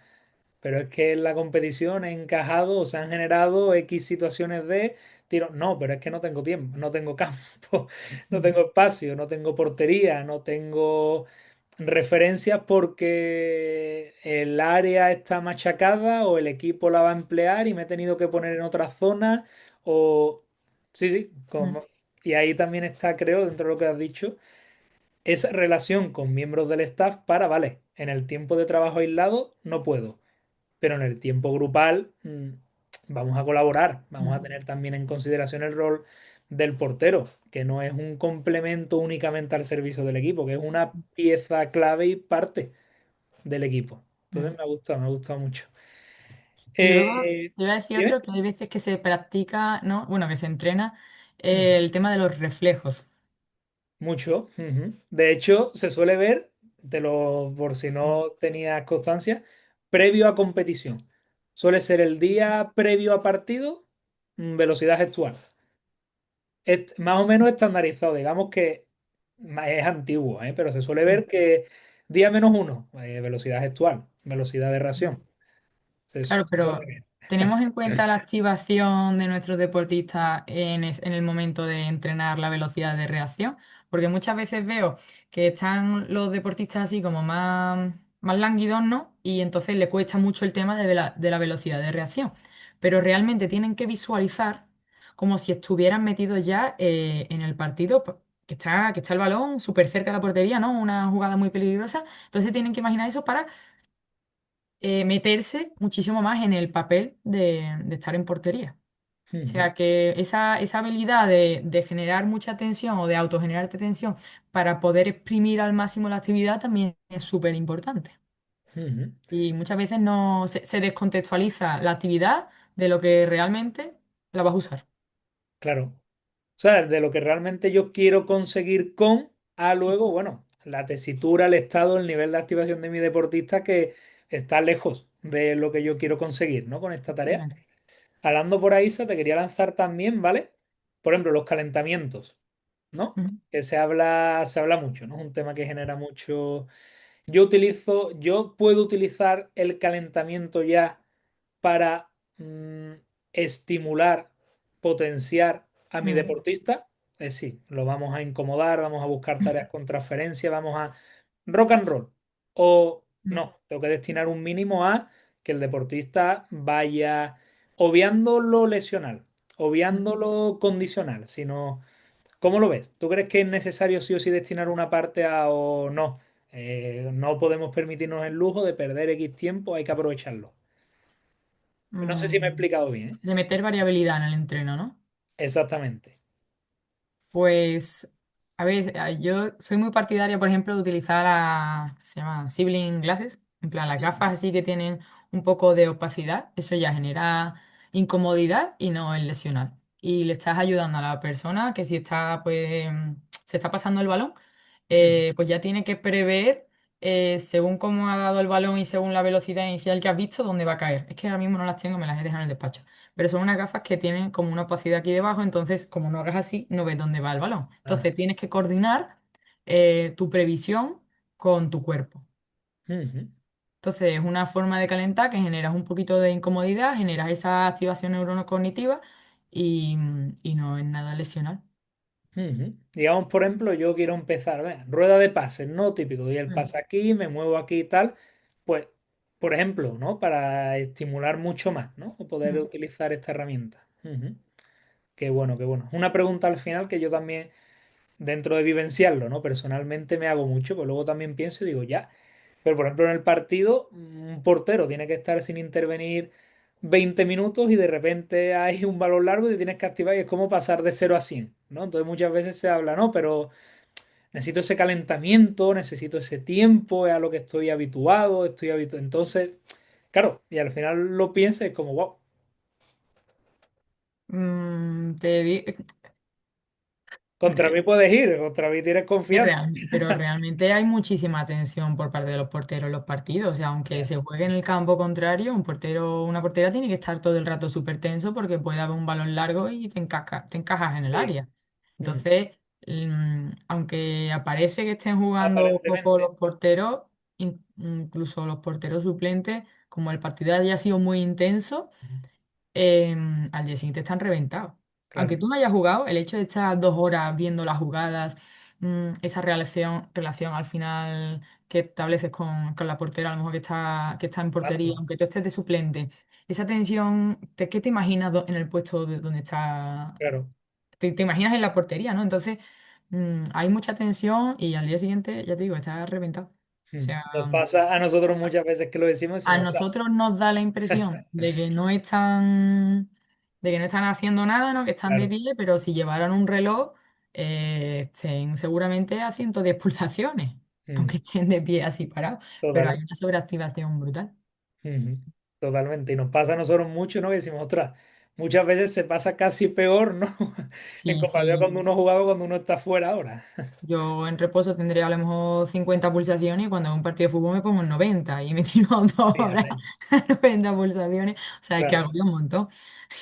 pero es que en la competición he encajado o se han generado X situaciones de tiros. No, pero es que no tengo tiempo, no tengo campo, no Mm, tengo espacio, no tengo portería, no tengo referencias porque el área está machacada o el equipo la va a emplear y me he tenido que poner en otra zona o... Sí, sí, mm, y ahí también está, creo, dentro de lo que has dicho, esa relación con miembros del staff para, vale, en el tiempo de trabajo aislado no puedo, pero en el tiempo grupal vamos a colaborar, vamos a mm, tener también en consideración el rol del portero, que no es un complemento únicamente al servicio del equipo, que es una pieza clave y parte del equipo. Entonces mm. me ha gustado mucho. Y luego Eh, te iba a decir Dime. otro, que hay veces que se practica, ¿no? Bueno, que se entrena Ujú. El tema de los reflejos. Mucho. Ujú. De hecho, se suele ver, por si no tenías constancia, previo a competición. Suele ser el día previo a partido, velocidad gestual. Es más o menos estandarizado, digamos que es antiguo, ¿eh? Pero se suele Mm. ver que día menos uno, velocidad gestual, velocidad de reacción. Claro, Se suele pero ver. tenemos en cuenta la activación de nuestros deportistas en el momento de entrenar la velocidad de reacción, porque muchas veces veo que están los deportistas así como más lánguidos, ¿no? Y entonces le cuesta mucho el tema de la velocidad de reacción, pero realmente tienen que visualizar como si estuvieran metidos ya en el partido, que está el balón súper cerca de la portería, ¿no? Una jugada muy peligrosa, entonces tienen que imaginar eso para meterse muchísimo más en el papel de estar en portería. O Ujú, sea que esa habilidad de generar mucha tensión o de autogenerarte tensión para poder exprimir al máximo la actividad también es súper importante. ujú. Y muchas veces no se descontextualiza la actividad de lo que realmente la vas a usar. Claro. O sea, de lo que realmente yo quiero conseguir con, a luego, bueno, la tesitura, el estado, el nivel de activación de mi deportista que está lejos de lo que yo quiero conseguir, ¿no? Con esta tarea. Exactamente. Hablando por ahí, Isa, te quería lanzar también, ¿vale? Por ejemplo, los calentamientos, ¿no? Ujú, Que se habla mucho, ¿no? Es un tema que genera mucho. Yo puedo utilizar el calentamiento ya para estimular, potenciar a mi mm, deportista. Es sí, lo vamos a incomodar, vamos a buscar tareas con transferencia, vamos a rock and roll. O mm, no, tengo que destinar un mínimo a que el deportista vaya obviando lo lesional, mm, obviando lo condicional, sino, ¿cómo lo ves? ¿Tú crees que es necesario sí o sí destinar una parte a o no? No podemos permitirnos el lujo de perder X tiempo, hay que aprovecharlo. No sé si me he mm. explicado bien, ¿eh? De meter variabilidad en el entreno, ¿no? Exactamente. Pues, a ver, yo soy muy partidaria, por ejemplo, de utilizar se llama sibling glasses, en plan las Ujú, gafas así que tienen un poco de opacidad, eso ya genera incomodidad y no es lesional. Y le estás ayudando a la persona que si está, pues, se está pasando el balón, ujú, pues ya tiene que prever, según cómo ha dado el balón y según la velocidad inicial que has visto, dónde va a caer. Es que ahora mismo no las tengo, me las he dejado en el despacho, pero son unas gafas que tienen como una opacidad aquí debajo, entonces como no hagas así, no ves dónde va el balón. ajá, Entonces tienes que coordinar tu previsión con tu cuerpo. ujú, Entonces es una forma de calentar que generas un poquito de incomodidad, generas esa activación neurocognitiva y no es nada lesional. ujú. Digamos, por ejemplo, yo quiero empezar, venga, rueda de pases, ¿no? Típico, doy el Mm, pase aquí, me muevo aquí y tal. Pues, por ejemplo, ¿no? Para estimular mucho más, ¿no? Poder mm, utilizar esta herramienta. Ujú. Qué bueno, qué bueno. Una pregunta al final que yo también, dentro de vivenciarlo, ¿no? Personalmente me hago mucho, pues luego también pienso y digo, ya. Pero, por ejemplo, en el partido, un portero tiene que estar sin intervenir 20 minutos y de repente hay un balón largo y te tienes que activar y es como pasar de 0 a 100, ¿no? Entonces muchas veces se habla, no, pero necesito ese calentamiento, necesito ese tiempo, es a lo que estoy habituado, estoy habituado. Entonces, claro, y al final lo piensas como, wow, mm, te di- contra mí puedes ir, contra mí tienes confianza. Pero realmente hay muchísima tensión por parte de los porteros en los partidos. O sea, aunque Ya. se juegue en el campo contrario, un portero, una portera tiene que estar todo el rato súper tenso porque puede haber un balón largo y te encajas en el Sí. área. Mm. Entonces, aunque aparece que estén jugando poco Aparentemente. los porteros, incluso los porteros suplentes, como el partido haya sido muy intenso, al día siguiente están reventados. Aunque Claro, tú no hayas jugado, el hecho de estar 2 horas viendo las jugadas, esa relación al final que estableces con la portera, a lo mejor que está en portería, tanto, aunque tú estés de suplente, esa tensión, ¿qué te imaginas en el puesto de donde está? claro. Te imaginas en la portería, ¿no? Entonces, hay mucha tensión y al día siguiente, ya te digo, está reventado. O sea, Nos pasa a nosotros muchas veces que lo decimos y a decimos, ostras, nosotros nos da la impresión de que no están haciendo nada, ¿no? Que están de claro, pie, pero si llevaran un reloj, estén seguramente a 110 pulsaciones, mm, aunque estén de pie así parados. Pero hay total, una sobreactivación brutal. totalmente. Y nos pasa a nosotros mucho, ¿no? Que decimos, ostras, muchas veces se pasa casi peor, ¿no? En Sí, comparación a cuando sí. uno jugaba, cuando uno está fuera ahora. Yo en reposo tendría a lo mejor 50 pulsaciones y cuando en un partido de fútbol me pongo en 90 y me tiro 2 horas Fíjate, a 90 pulsaciones. O sea, es que claro, hago un montón.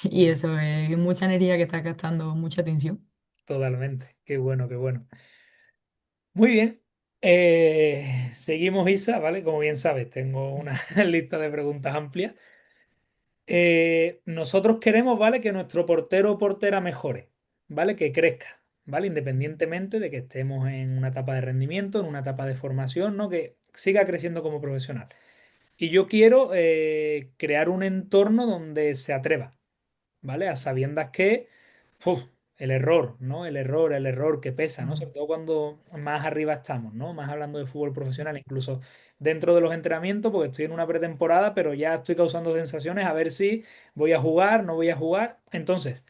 Y eso es mucha energía que está gastando mucha tensión. totalmente. Qué bueno, qué bueno. Muy bien. Seguimos, Isa, ¿vale? Como bien sabes, tengo una lista de preguntas amplia. Nosotros queremos, ¿vale? Que nuestro portero o portera mejore, ¿vale? Que crezca, ¿vale? Independientemente de que estemos en una etapa de rendimiento, en una etapa de formación, ¿no? Que siga creciendo como profesional. Y yo quiero crear un entorno donde se atreva, ¿vale? A sabiendas que uf, el error, ¿no? El error que pesa, ¿no? Mm. Sobre todo cuando más arriba estamos, ¿no? Más hablando de fútbol profesional, incluso dentro de los entrenamientos, porque estoy en una pretemporada, pero ya estoy causando sensaciones a ver si voy a jugar, no voy a jugar. Entonces,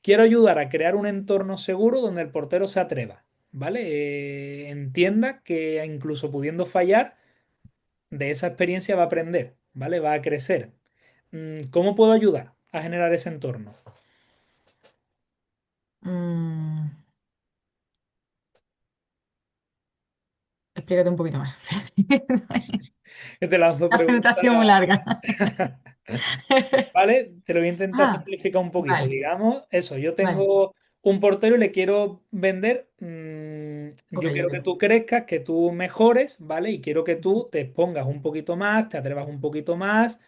quiero ayudar a crear un entorno seguro donde el portero se atreva, ¿vale? Entienda que incluso pudiendo fallar, de esa experiencia va a aprender, ¿vale? Va a crecer. ¿Cómo puedo ayudar a generar ese entorno? Mm, explícate un poquito más. Espérate. Que te lanzo La preguntas. presentación muy larga. ¿Vale? Te lo voy a intentar Ah, simplificar un poquito. vale, Digamos, eso, yo vale. tengo un portero y le quiero vender. Ok, Yo quiero que ok. tú crezcas, que tú mejores, ¿vale? Y quiero que tú te expongas un poquito más, te atrevas un poquito más,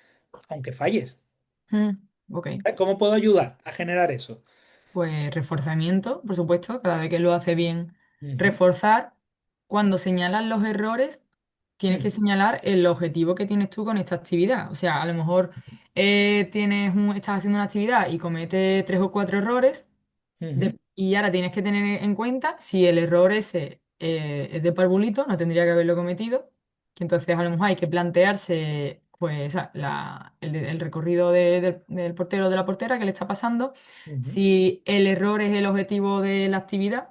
aunque falles. Mm, ok. ¿Sabes? ¿Cómo puedo ayudar a generar eso? Pues reforzamiento, por supuesto, cada vez que lo hace bien, Ujú, reforzar. Cuando señalas los errores, tienes que ujú, señalar el objetivo que tienes tú con esta actividad. O sea, a lo mejor estás haciendo una actividad y cometes 3 o 4 errores. ujú, Y ahora tienes que tener en cuenta si el error ese es de parvulito, no tendría que haberlo cometido. Que entonces a lo mejor hay que plantearse pues, el recorrido del portero o de la portera que le está pasando, ujú, si el error es el objetivo de la actividad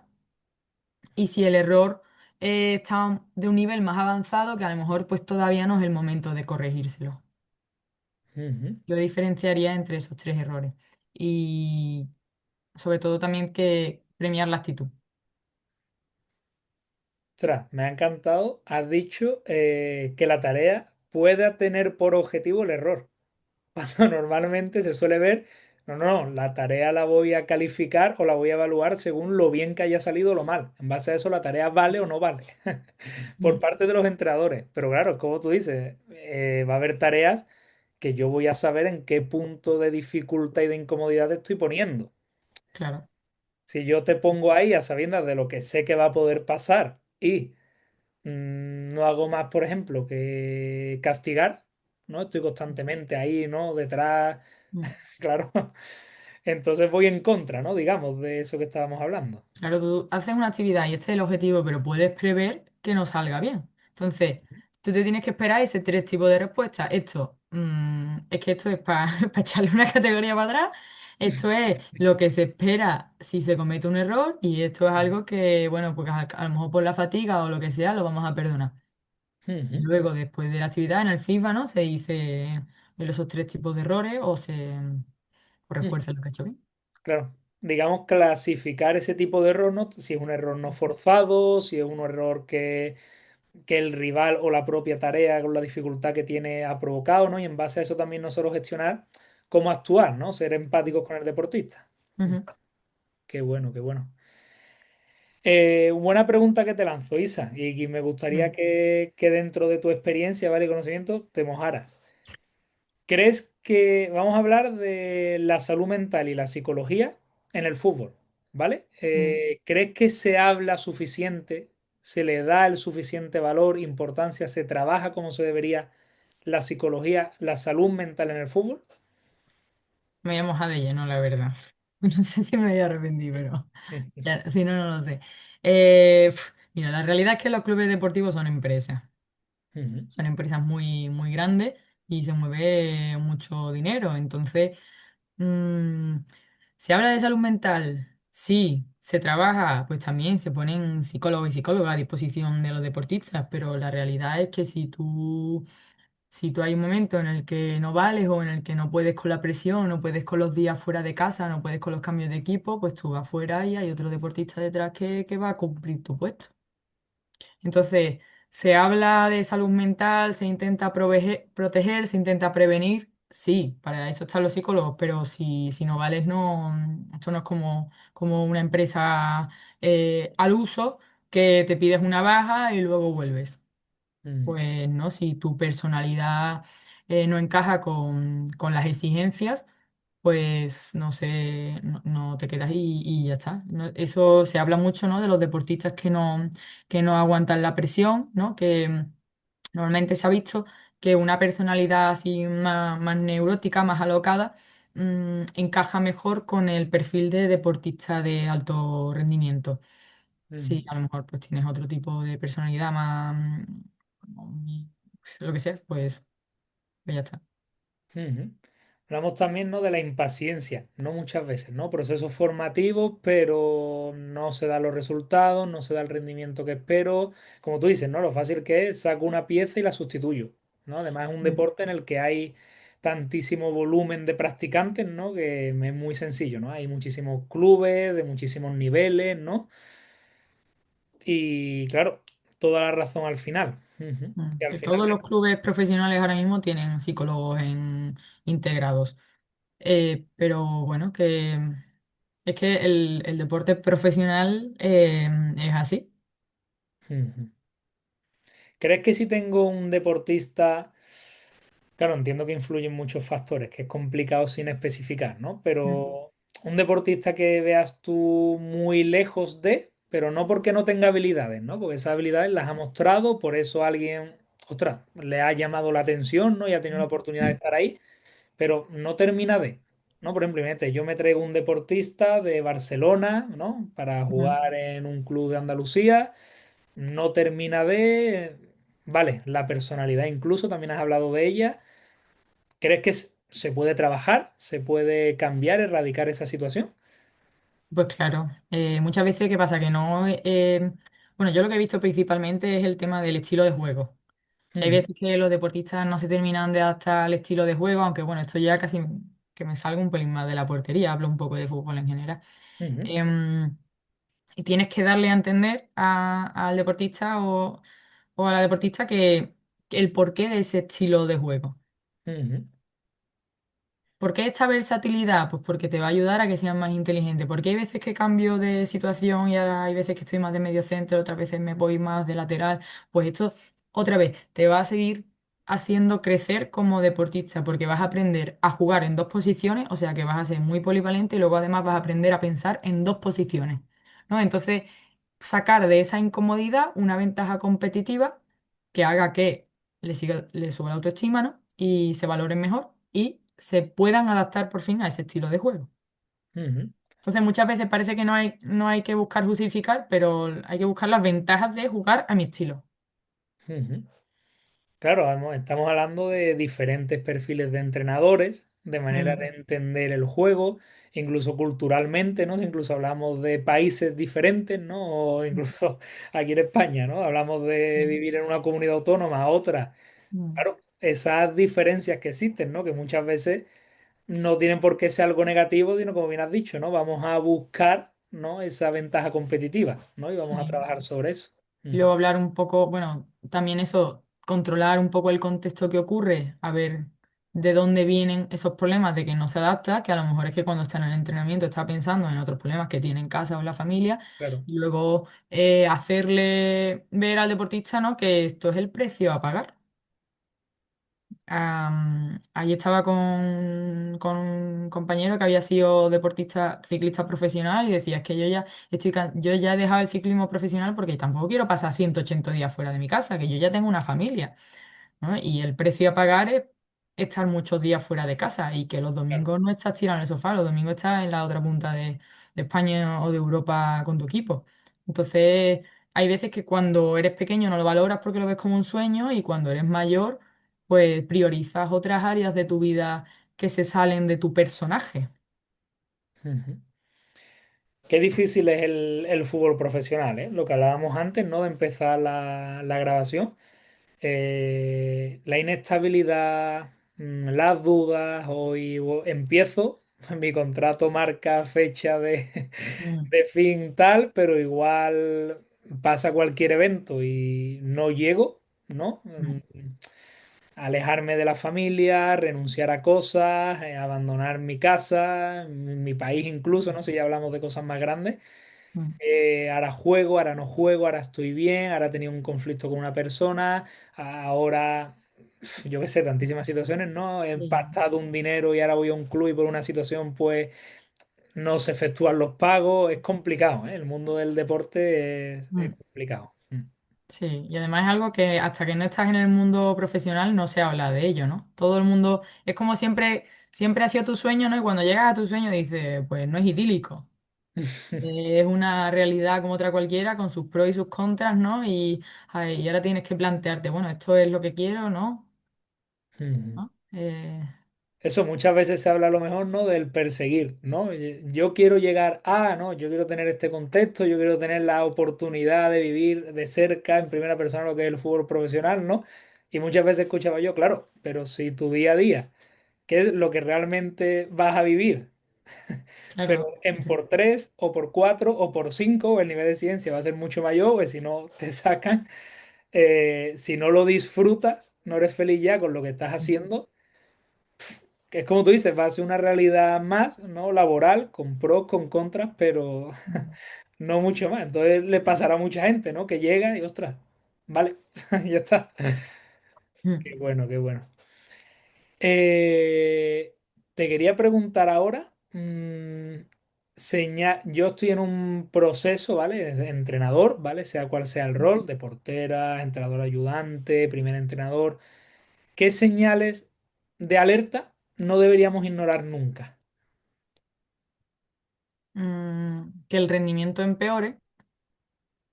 y si el error está de un nivel más avanzado que a lo mejor pues todavía no es el momento de corregírselo. ujú. Yo diferenciaría entre esos 3 errores y sobre todo también que premiar la actitud. Ostras, me ha encantado. Has dicho que la tarea pueda tener por objetivo el error. Cuando normalmente se suele ver, no, no, la tarea la voy a calificar o la voy a evaluar según lo bien que haya salido o lo mal. En base a eso, la tarea vale o no vale por Mm, parte de los entrenadores. Pero claro, como tú dices, va a haber tareas que yo voy a saber en qué punto de dificultad y de incomodidad te estoy poniendo. claro. Si yo te pongo ahí a sabiendas de lo que sé que va a poder pasar y no hago más, por ejemplo, que castigar, ¿no? Estoy constantemente ahí, ¿no? Detrás, Mm. claro. Entonces voy en contra, ¿no? Digamos, de eso que estábamos hablando. Claro, tú haces una actividad y este es el objetivo, pero puedes prever que no salga bien. Entonces, tú te tienes que esperar ese 3 tipos de respuestas. Esto, es que esto es para echarle una categoría para atrás. Esto es lo que se espera si se comete un error y esto es algo que, bueno, pues a lo mejor por la fatiga o lo que sea, lo vamos a perdonar. Y Ujú. luego, después de la actividad, en el FIFA, ¿no? Se dice esos 3 tipos de errores o Mm, refuerza lo que ha hecho bien. claro. Digamos, clasificar ese tipo de error, ¿no? Si es un error no forzado, si es un error que el rival o la propia tarea con la dificultad que tiene ha provocado, ¿no? Y en base a eso también nosotros gestionar cómo actuar, ¿no? Ser empáticos con el deportista. Mm, Ujú, qué bueno, qué bueno. Buena pregunta que te lanzo, Isa, y que me gustaría mm. que dentro de tu experiencia, ¿vale? Y conocimiento, te mojaras. ¿Crees que vamos a hablar de la salud mental y la psicología en el fútbol? ¿Vale? Mm. ¿Crees que se habla suficiente, se le da el suficiente valor, importancia, se trabaja como se debería la psicología, la salud mental en el fútbol? Me voy a mojar de lleno, la verdad. No sé si me voy a arrepentir, pero ya, si no, no lo sé. Mira, la realidad es que los clubes deportivos son empresas. Ujú, Son empresas muy, muy grandes y se mueve mucho dinero. Entonces, mm, se habla de salud mental. Sí, se trabaja, pues también se ponen psicólogos y psicólogas a disposición de los deportistas, pero la realidad es que si tú Si tú hay un momento en el que no vales o en el que no puedes con la presión, no puedes con los días fuera de casa, no puedes con los cambios de equipo, pues tú vas fuera y hay otro deportista detrás que va a cumplir tu puesto. Entonces, se habla de salud mental, se intenta proteger, se intenta prevenir. Sí, para eso están los psicólogos, pero si no vales, no, esto no es como una empresa al uso que te pides una baja y luego vuelves. Mm, Pues no, si tu personalidad no encaja con las exigencias, pues no sé, no te quedas y ya está. Eso se habla mucho, ¿no? De los deportistas que no aguantan la presión, ¿no? Que normalmente se ha visto que una personalidad así más neurótica, más alocada, encaja mejor con el perfil de deportista de alto rendimiento. Sí, mm. a lo mejor pues tienes otro tipo de personalidad más, como lo que sea, pues ya está. Ujú. Hablamos también, ¿no? De la impaciencia, no muchas veces, ¿no? Procesos formativos, pero no se dan los resultados, no se da el rendimiento que espero. Como tú dices, ¿no? Lo fácil que es, saco una pieza y la sustituyo, ¿no? Además es un Mm, deporte en el que hay tantísimo volumen de practicantes, ¿no? Que es muy sencillo, ¿no? Hay muchísimos clubes de muchísimos niveles, ¿no? Y claro, toda la razón al final. Ujú. Y al Que final, todos los claro. clubes profesionales ahora mismo tienen psicólogos integrados. Pero bueno, que es que el deporte profesional es así. Ujú. ¿Crees que si tengo un deportista... Claro, entiendo que influyen muchos factores, que es complicado sin especificar, ¿no? Mm, Pero un deportista que veas tú muy lejos de, pero no porque no tenga habilidades, ¿no? Porque esas habilidades las ha mostrado, por eso alguien, ostras, le ha llamado la atención, ¿no? Y ha tenido la oportunidad de estar ahí, pero no termina de, ¿no? Por ejemplo, imagínate, yo me traigo un deportista de Barcelona, ¿no? Para mm. jugar en un club de Andalucía, no termina de... Vale, la personalidad incluso, también has hablado de ella. ¿Crees que se puede trabajar? ¿Se puede cambiar, erradicar esa situación? Pues claro, muchas veces, ¿qué pasa? Que no, bueno, yo lo que he visto principalmente es el tema del estilo de juego. Que hay Ujú, veces que los deportistas no se terminan de adaptar al estilo de juego, aunque bueno, esto ya casi que me salga un pelín más de la portería, hablo un poco de fútbol en general. ujú, Em, y tienes que darle a entender al deportista o a la deportista que el porqué de ese estilo de juego. ujú, ¿Por qué esta versatilidad? Pues porque te va a ayudar a que seas más inteligente. Porque hay veces que cambio de situación y ahora hay veces que estoy más de medio centro, otras veces me voy más de lateral. Pues esto, otra vez, te va a seguir haciendo crecer como deportista porque vas a aprender a jugar en dos posiciones, o sea que vas a ser muy polivalente y luego además vas a aprender a pensar en dos posiciones, ¿no? Entonces, sacar de esa incomodidad una ventaja competitiva que haga que le suba la autoestima, ¿no? Y se valoren mejor y se puedan adaptar por fin a ese estilo de juego. ujú, Entonces muchas veces parece que no hay que buscar justificar, pero hay que buscar las ventajas de jugar a mi estilo. ujú. Claro, estamos hablando de diferentes perfiles de entrenadores, de manera de Mm, entender el juego, incluso culturalmente, ¿no? Incluso hablamos de países diferentes, ¿no? O incluso aquí en España, ¿no? Hablamos de mm, vivir en una comunidad autónoma a otra. mm. Claro, esas diferencias que existen, ¿no? Que muchas veces no tienen por qué ser algo negativo, sino como bien has dicho, ¿no? Vamos a buscar, ¿no? Esa ventaja competitiva, ¿no? Y vamos a Sí. trabajar sobre eso. Y Ujú. luego hablar un poco, bueno, también eso, controlar un poco el contexto que ocurre, a ver de dónde vienen esos problemas de que no se adapta, que a lo mejor es que cuando está en el entrenamiento está pensando en otros problemas que tiene en casa o en la familia, Claro. y luego hacerle ver al deportista, ¿no? Que esto es el precio a pagar. Ahí estaba con un compañero que había sido deportista, ciclista profesional y decía, es que yo ya he dejado el ciclismo profesional porque tampoco quiero pasar 180 días fuera de mi casa, que yo ya tengo una familia, ¿no? Y el precio a pagar es estar muchos días fuera de casa y que los Claro. domingos no estás tirado en el sofá, los domingos estás en la otra punta de España o de Europa con tu equipo. Entonces, hay veces que cuando eres pequeño no lo valoras porque lo ves como un sueño y cuando eres mayor, pues priorizas otras áreas de tu vida que se salen de tu personaje. Ujú. Qué difícil es el fútbol profesional, ¿eh? Lo que hablábamos antes, ¿no? De empezar la grabación. La inestabilidad, las dudas, hoy empiezo, mi contrato marca fecha de, Mm, de fin tal, pero igual pasa cualquier evento y no llego, ¿no? mm, Alejarme de la familia, renunciar a cosas, abandonar mi casa, mi país incluso, ¿no? Si ya hablamos de cosas más grandes. mm, Ahora juego, ahora no juego, ahora estoy bien, ahora he tenido un conflicto con una persona, ahora, yo qué sé, tantísimas situaciones, ¿no? He sí, empastado un dinero y ahora voy a un club y por una situación pues no se efectúan los pagos, es complicado, ¿eh? El mundo del deporte es mm, complicado. Mm. sí. Y además es algo que hasta que no estás en el mundo profesional no se habla de ello, ¿no? Todo el mundo, es como siempre, siempre ha sido tu sueño, ¿no? Y cuando llegas a tu sueño dices, pues no es idílico. Es una realidad como otra cualquiera, con sus pros y sus contras, ¿no? Y ahora tienes que plantearte, bueno, esto es lo que quiero, ¿no? Ujú. ¿No? Eso muchas veces se habla a lo mejor, ¿no? Del perseguir, ¿no? Yo quiero llegar a, ¿no? Yo quiero tener este contexto, yo quiero tener la oportunidad de vivir de cerca, en primera persona, lo que es el fútbol profesional, ¿no? Y muchas veces escuchaba yo, claro, pero si tu día a día, ¿qué es lo que realmente vas a vivir? Pero Claro. en por tres o por cuatro o por cinco, el nivel de ciencia va a ser mucho mayor, porque si no te sacan, si no lo disfrutas, no eres feliz ya con lo que estás haciendo, que es como tú dices, va a ser una realidad más, ¿no? Laboral, con pros, con contras, pero no mucho más. Entonces le pasará a mucha gente, ¿no? Que llega y, ostras, vale, ya está. Qué bueno, qué bueno. Eh, Te quería preguntar ahora, yo estoy en un proceso, ¿vale? De entrenador, ¿vale? Sea cual sea el rol, de portera, entrenador ayudante, primer entrenador. ¿Qué señales de alerta no deberíamos ignorar nunca? Que el rendimiento empeore,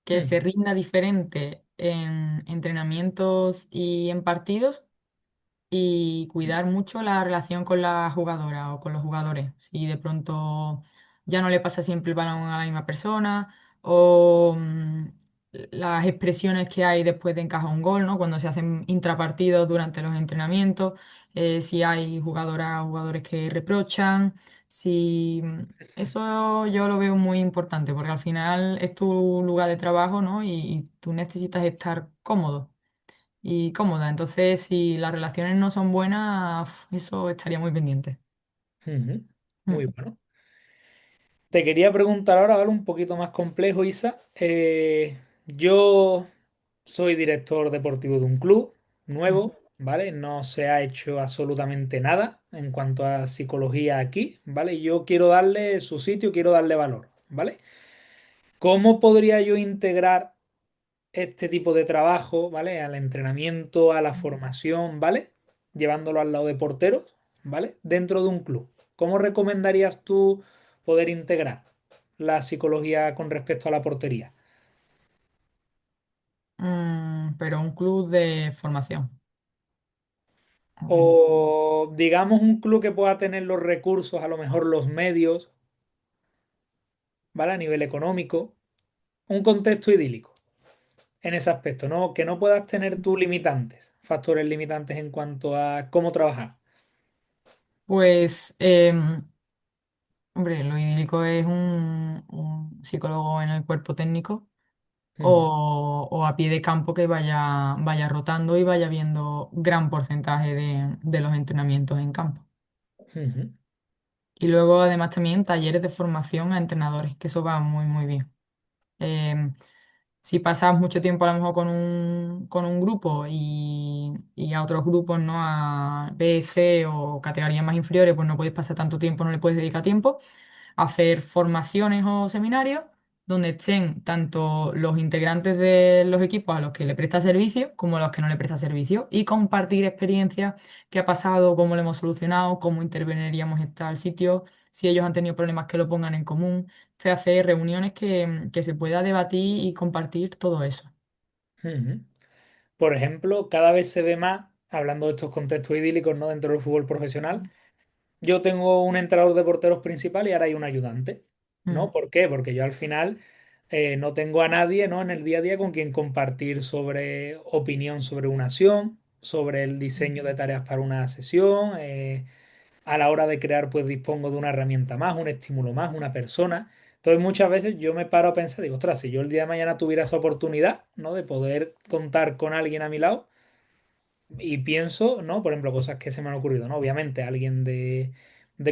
que se Ujú, rinda diferente en entrenamientos y en partidos y cuidar mucho la relación con la jugadora o con los jugadores. Si de pronto ya no le pasa siempre el balón a la misma persona o las expresiones que hay después de encajar un gol, ¿no? Cuando se hacen intrapartidos durante los entrenamientos, si hay jugadoras o jugadores que reprochan, si eso yo lo veo muy importante porque al final es tu lugar de trabajo, ¿no? Y tú necesitas estar cómodo y cómoda. Entonces, si las relaciones no son buenas, eso estaría muy pendiente. ujú. Muy Mm, bueno. Te quería preguntar ahora algo un poquito más complejo, Isa. Yo soy director deportivo de un club mm, nuevo, ¿vale? No se ha hecho absolutamente nada en cuanto a psicología aquí, ¿vale? Yo quiero darle su sitio, quiero darle valor, ¿vale? ¿Cómo podría yo integrar este tipo de trabajo, ¿vale? Al entrenamiento, a la formación, ¿vale? Llevándolo al lado de porteros, ¿vale? Dentro de un club. ¿Cómo recomendarías tú poder integrar la psicología con respecto a la portería? pero un club de formación. Mm, O digamos un club que pueda tener los recursos, a lo mejor los medios, ¿vale? A nivel económico, un contexto idílico en ese aspecto, ¿no? Que no puedas tener tus limitantes, factores limitantes en cuanto a cómo trabajar. Pues, hombre, lo idílico es un psicólogo en el cuerpo técnico Ujú, o a pie de campo que vaya rotando y vaya viendo gran porcentaje de los entrenamientos en campo. ujú, Y luego, además, también talleres de formación a entrenadores, que eso va muy, muy bien. Em, si pasas mucho tiempo a lo mejor con un grupo y a otros grupos, ¿no? A B, C o categorías más inferiores, pues no puedes pasar tanto tiempo, no le puedes dedicar tiempo hacer formaciones o seminarios donde estén tanto los integrantes de los equipos a los que le presta servicio como a los que no le presta servicio y compartir experiencias, qué ha pasado, cómo lo hemos solucionado, cómo interveniríamos en tal sitio, si ellos han tenido problemas que lo pongan en común. Se hace reuniones que se pueda debatir y compartir todo eso. ujú. Por ejemplo, cada vez se ve más, hablando de estos contextos idílicos, ¿no? Dentro del fútbol profesional, yo tengo un entrenador de porteros principal y ahora hay un ayudante, ¿no? Mm, ¿Por qué? Porque yo al final no tengo a nadie, ¿no? En el día a día con quien compartir sobre opinión sobre una acción, sobre el diseño de tareas para una sesión. A la hora de crear, pues dispongo de una herramienta más, un estímulo más, una persona. Entonces, muchas veces yo me paro a pensar, digo, ostras, si yo el día de mañana tuviera esa oportunidad, ¿no? De poder contar con alguien a mi lado, y pienso, ¿no? Por ejemplo, cosas que se me han ocurrido, ¿no? Obviamente, alguien de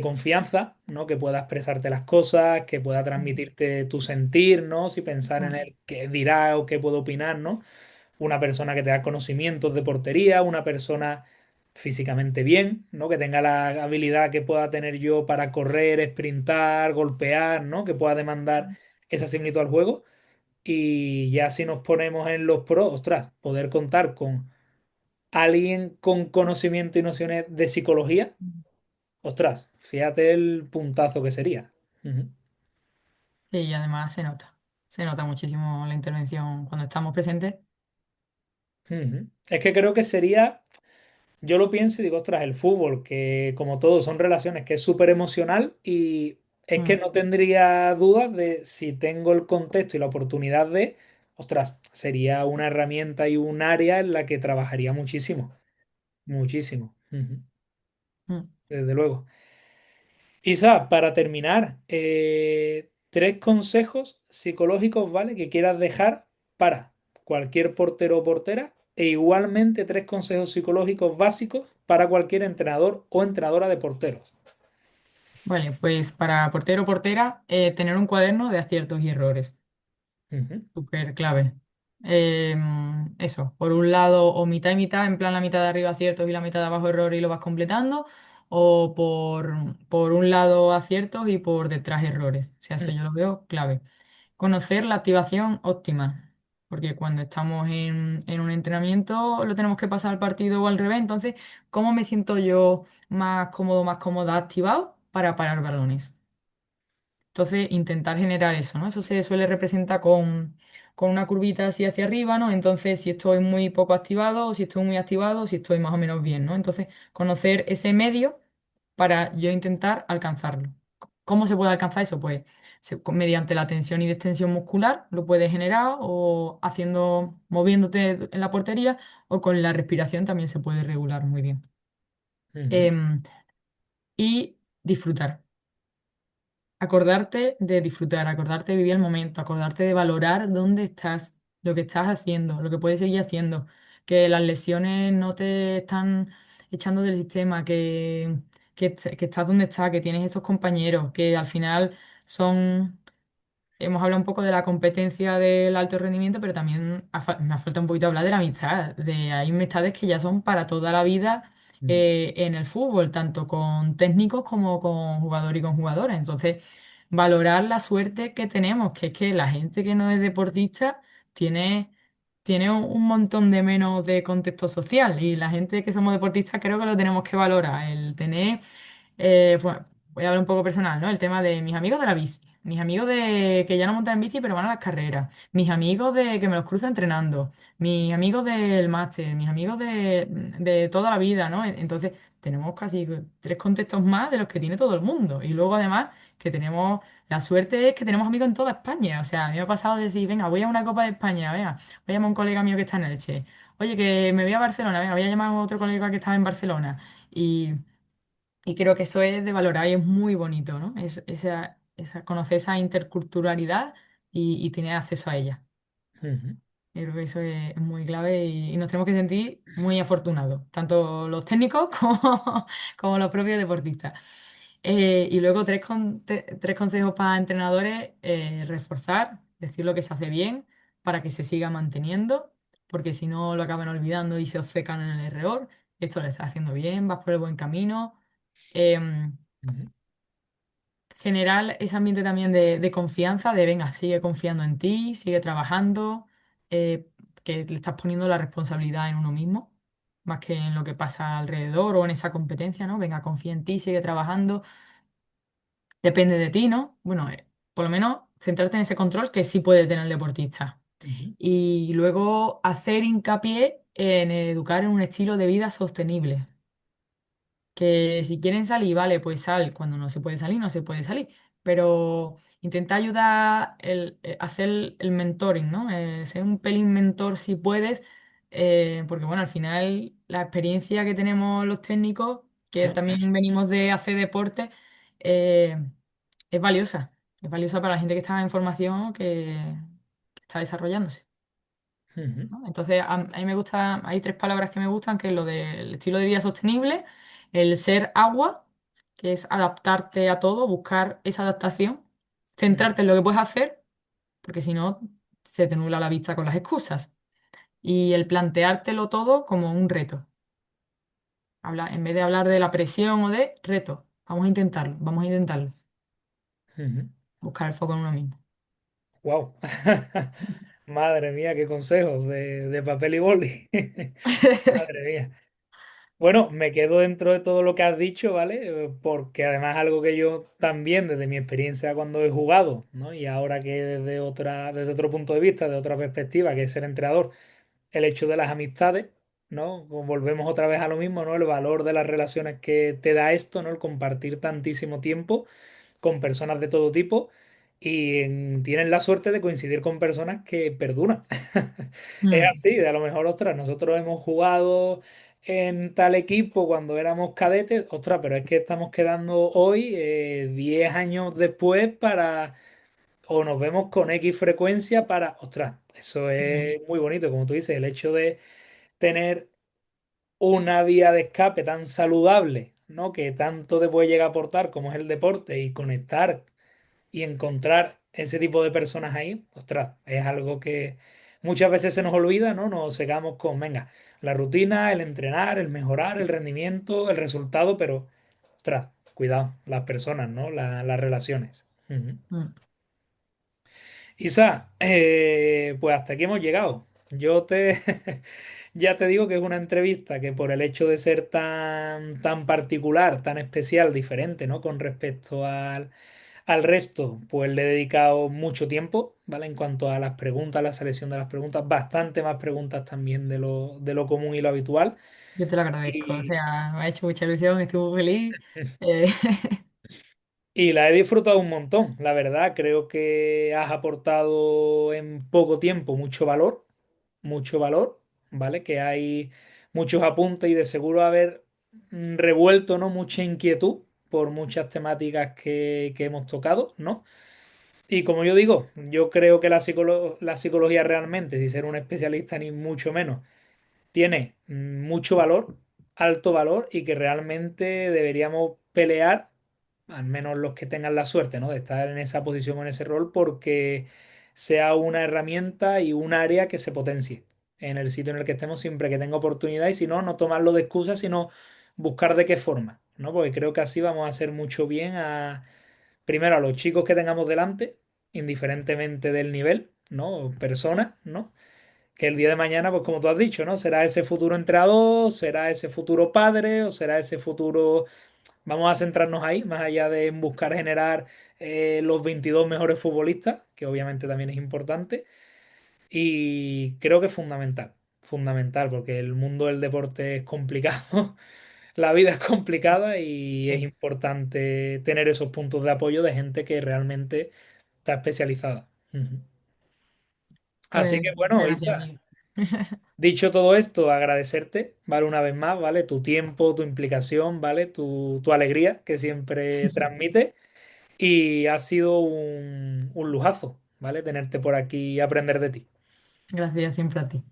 confianza, ¿no? Que pueda expresarte las cosas, que pueda transmitirte tu sentir, ¿no? Si pensar en Mm, el qué dirá o qué puedo opinar, ¿no? Una persona que tenga conocimientos de portería, una persona físicamente bien, ¿no? Que tenga la habilidad que pueda tener yo para correr, sprintar, golpear, ¿no? Que pueda demandar esa similitud al juego. Y ya si nos ponemos en los pros, ostras, poder contar con alguien con conocimiento y nociones de psicología, mm. ostras, fíjate el puntazo que sería. Ujú. Sí, y además se nota muchísimo la intervención cuando estamos presentes. Ujú. Es que creo que sería, yo lo pienso y digo, ostras, el fútbol, que como todo son relaciones, que es súper emocional y es que Mm, no tendría dudas de si tengo el contexto y la oportunidad de, ostras, sería una herramienta y un área en la que trabajaría muchísimo, muchísimo. Ujú. mm. Desde luego. Isa, para terminar, tres consejos psicológicos, ¿vale? Que quieras dejar para cualquier portero o portera e igualmente tres consejos psicológicos básicos para cualquier entrenador o entrenadora de porteros. Vale, pues para portero o portera, tener un cuaderno de aciertos y errores. Ujú, Súper clave. Eso, por un lado, o mitad y mitad, en plan la mitad de arriba aciertos y la mitad de abajo errores y lo vas completando, o por un lado aciertos y por detrás errores. O sea, eso yo lo veo clave. Conocer la activación óptima, porque cuando estamos en un entrenamiento lo tenemos que pasar al partido o al revés. Entonces, ¿cómo me siento yo más cómodo, más cómoda, activado para parar balones? Entonces, intentar generar eso, ¿no? Eso se suele representar con una curvita así hacia arriba, ¿no? Entonces, si estoy muy poco activado, o si estoy muy activado, o si estoy más o menos bien, ¿no? Entonces, conocer ese medio para yo intentar alcanzarlo. ¿Cómo se puede alcanzar eso? Pues mediante la tensión y distensión muscular lo puedes generar o haciendo, moviéndote en la portería o con la respiración también se puede regular muy bien. ujú, Em, y disfrutar. Acordarte de disfrutar, acordarte de vivir el momento, acordarte de valorar dónde estás, lo que estás haciendo, lo que puedes seguir haciendo, que las lesiones no te están echando del sistema, que estás donde estás, que tienes estos compañeros, que al final son. Hemos hablado un poco de la competencia del alto rendimiento, pero también me ha faltado un poquito hablar de la amistad, de hay amistades que ya son para toda la vida ujú, en el fútbol, tanto con técnicos como con jugador y con jugadoras. Entonces, valorar la suerte que tenemos, que es que la gente que no es deportista tiene, tiene un montón de menos de contexto social y la gente que somos deportistas creo que lo tenemos que valorar, el tener pues, voy a hablar un poco personal, ¿no? El tema de mis amigos de la bici, mis amigos de que ya no montan en bici pero van a las carreras, mis amigos de que me los cruzo entrenando, mis amigos del máster, mis amigos de toda la vida, ¿no? Entonces tenemos casi tres contextos más de los que tiene todo el mundo. Y luego además que tenemos, la suerte es que tenemos amigos en toda España. O sea, a mí me ha pasado de decir, venga, voy a una Copa de España, venga, voy a llamar a un colega mío que está en Elche. Oye, que me voy a Barcelona, venga, voy a llamar a otro colega que estaba en Barcelona. Y creo que eso es de valorar y es muy bonito, ¿no? Conocer esa interculturalidad y tener acceso a ella. ujú, Yo creo que eso es muy clave y nos tenemos que sentir muy afortunados, tanto los técnicos como los propios deportistas. Y luego tres consejos para entrenadores, reforzar, decir lo que se hace bien para que se siga manteniendo, porque si no lo acaban olvidando y se obcecan en el error. Esto lo estás haciendo bien, vas por el buen camino. Em, ujú, Generar ese ambiente también de confianza, de venga, sigue confiando en ti, sigue trabajando, que le estás poniendo la responsabilidad en uno mismo, más que en lo que pasa alrededor o en esa competencia, ¿no? Venga, confía en ti, sigue trabajando, depende de ti, ¿no? Bueno, por lo menos centrarte en ese control que sí puede tener el deportista. ujú, Y luego hacer hincapié en educar en un estilo de vida sostenible. Que si quieren salir, vale, pues sal. Cuando no se puede salir, no se puede salir. pero intenta ayudar, hacer el mentoring, ¿no? Ser un pelín mentor si puedes, porque bueno, al final la experiencia que tenemos los técnicos, que también venimos de hacer deporte, eh, es valiosa. Es valiosa para la gente que está en formación, que está desarrollándose. Ujú, ¿No? Entonces, a mí me gusta, hay tres palabras que me gustan, que es lo del estilo de vida sostenible, el ser agua, que es adaptarte a todo, buscar esa adaptación, ujú, centrarte en lo que puedes hacer, porque si no, se te nubla la vista con las excusas. Y el planteártelo todo como un reto. En vez de hablar de la presión o de reto, vamos a intentarlo, vamos a intentarlo. ujú. Buscar el foco en uno mismo. Wow. Madre mía, qué consejos de papel y boli. Madre mía. Bueno, me quedo dentro de todo lo que has dicho, ¿vale? Porque además algo que yo también, desde mi experiencia cuando he jugado, ¿no? Y ahora que desde otro punto de vista, de otra perspectiva, que es ser entrenador, el hecho de las amistades, ¿no? Pues volvemos otra vez a lo mismo, ¿no? El valor de las relaciones que te da esto, ¿no? El compartir tantísimo tiempo con personas de todo tipo y tienen la suerte de coincidir con personas que perduran. Es Mm, así, de a lo mejor, ostras, nosotros hemos jugado en tal equipo cuando éramos cadetes, ostras, pero es que estamos quedando hoy, 10 años después, o nos vemos con X frecuencia para, ostras, eso mm, es muy bonito, como tú dices, el hecho de tener una vía de escape tan saludable, ¿no? Que tanto te puede llegar a aportar como es el deporte y conectar y encontrar ese tipo de personas ahí, ostras, es algo que muchas veces se nos olvida, ¿no? Nos cegamos con, venga, la rutina, el entrenar, el mejorar, el rendimiento, el resultado, pero, ostras, cuidado, las personas, ¿no? Las relaciones. Ujú. mm. Isa, pues hasta aquí hemos llegado. Yo te ya te digo que es una entrevista que por el hecho de ser tan particular, tan especial, diferente, ¿no? Con respecto al resto, pues le he dedicado mucho tiempo, ¿vale? En cuanto a las preguntas, la selección de las preguntas, bastante más preguntas también de lo común y lo habitual. Yo te lo agradezco. O Y, sea, me ha hecho mucha ilusión, estuve feliz. Eh, y la he disfrutado un montón, la verdad. Creo que has aportado en poco tiempo mucho valor, ¿vale? Que hay muchos apuntes y de seguro haber revuelto, ¿no? Mucha inquietud por muchas temáticas que hemos tocado, ¿no? Y como yo digo, yo creo que la psicología realmente, sin ser un especialista ni mucho menos, tiene mucho valor, alto valor, y que realmente deberíamos pelear, al menos los que tengan la suerte, ¿no? De estar en esa posición o en ese rol, porque sea una herramienta y un área que se potencie en el sitio en el que estemos siempre que tenga oportunidad y si no, no tomarlo de excusa, sino buscar de qué forma, ¿no? Porque creo que así vamos a hacer mucho bien primero a los chicos que tengamos delante, indiferentemente del nivel, ¿no? Personas, ¿no? Que el día de mañana, pues como tú has dicho, ¿no? Será ese futuro entrenador, será ese futuro padre o será ese futuro... Vamos a centrarnos ahí, más allá de en buscar generar los 22 mejores futbolistas, que obviamente también es importante. Y creo que es fundamental, porque el mundo del deporte es complicado, la vida es complicada y es sí. importante tener esos puntos de apoyo de gente que realmente está especializada. Ujú. Así Pues que muchas bueno, gracias, Isa, amigo. dicho todo esto, agradecerte, ¿vale? Una vez más, ¿vale? Tu tiempo, tu implicación, ¿vale? Tu alegría que siempre transmite. Y ha sido un lujazo, ¿vale? Tenerte por aquí y aprender de ti. Gracias siempre a ti.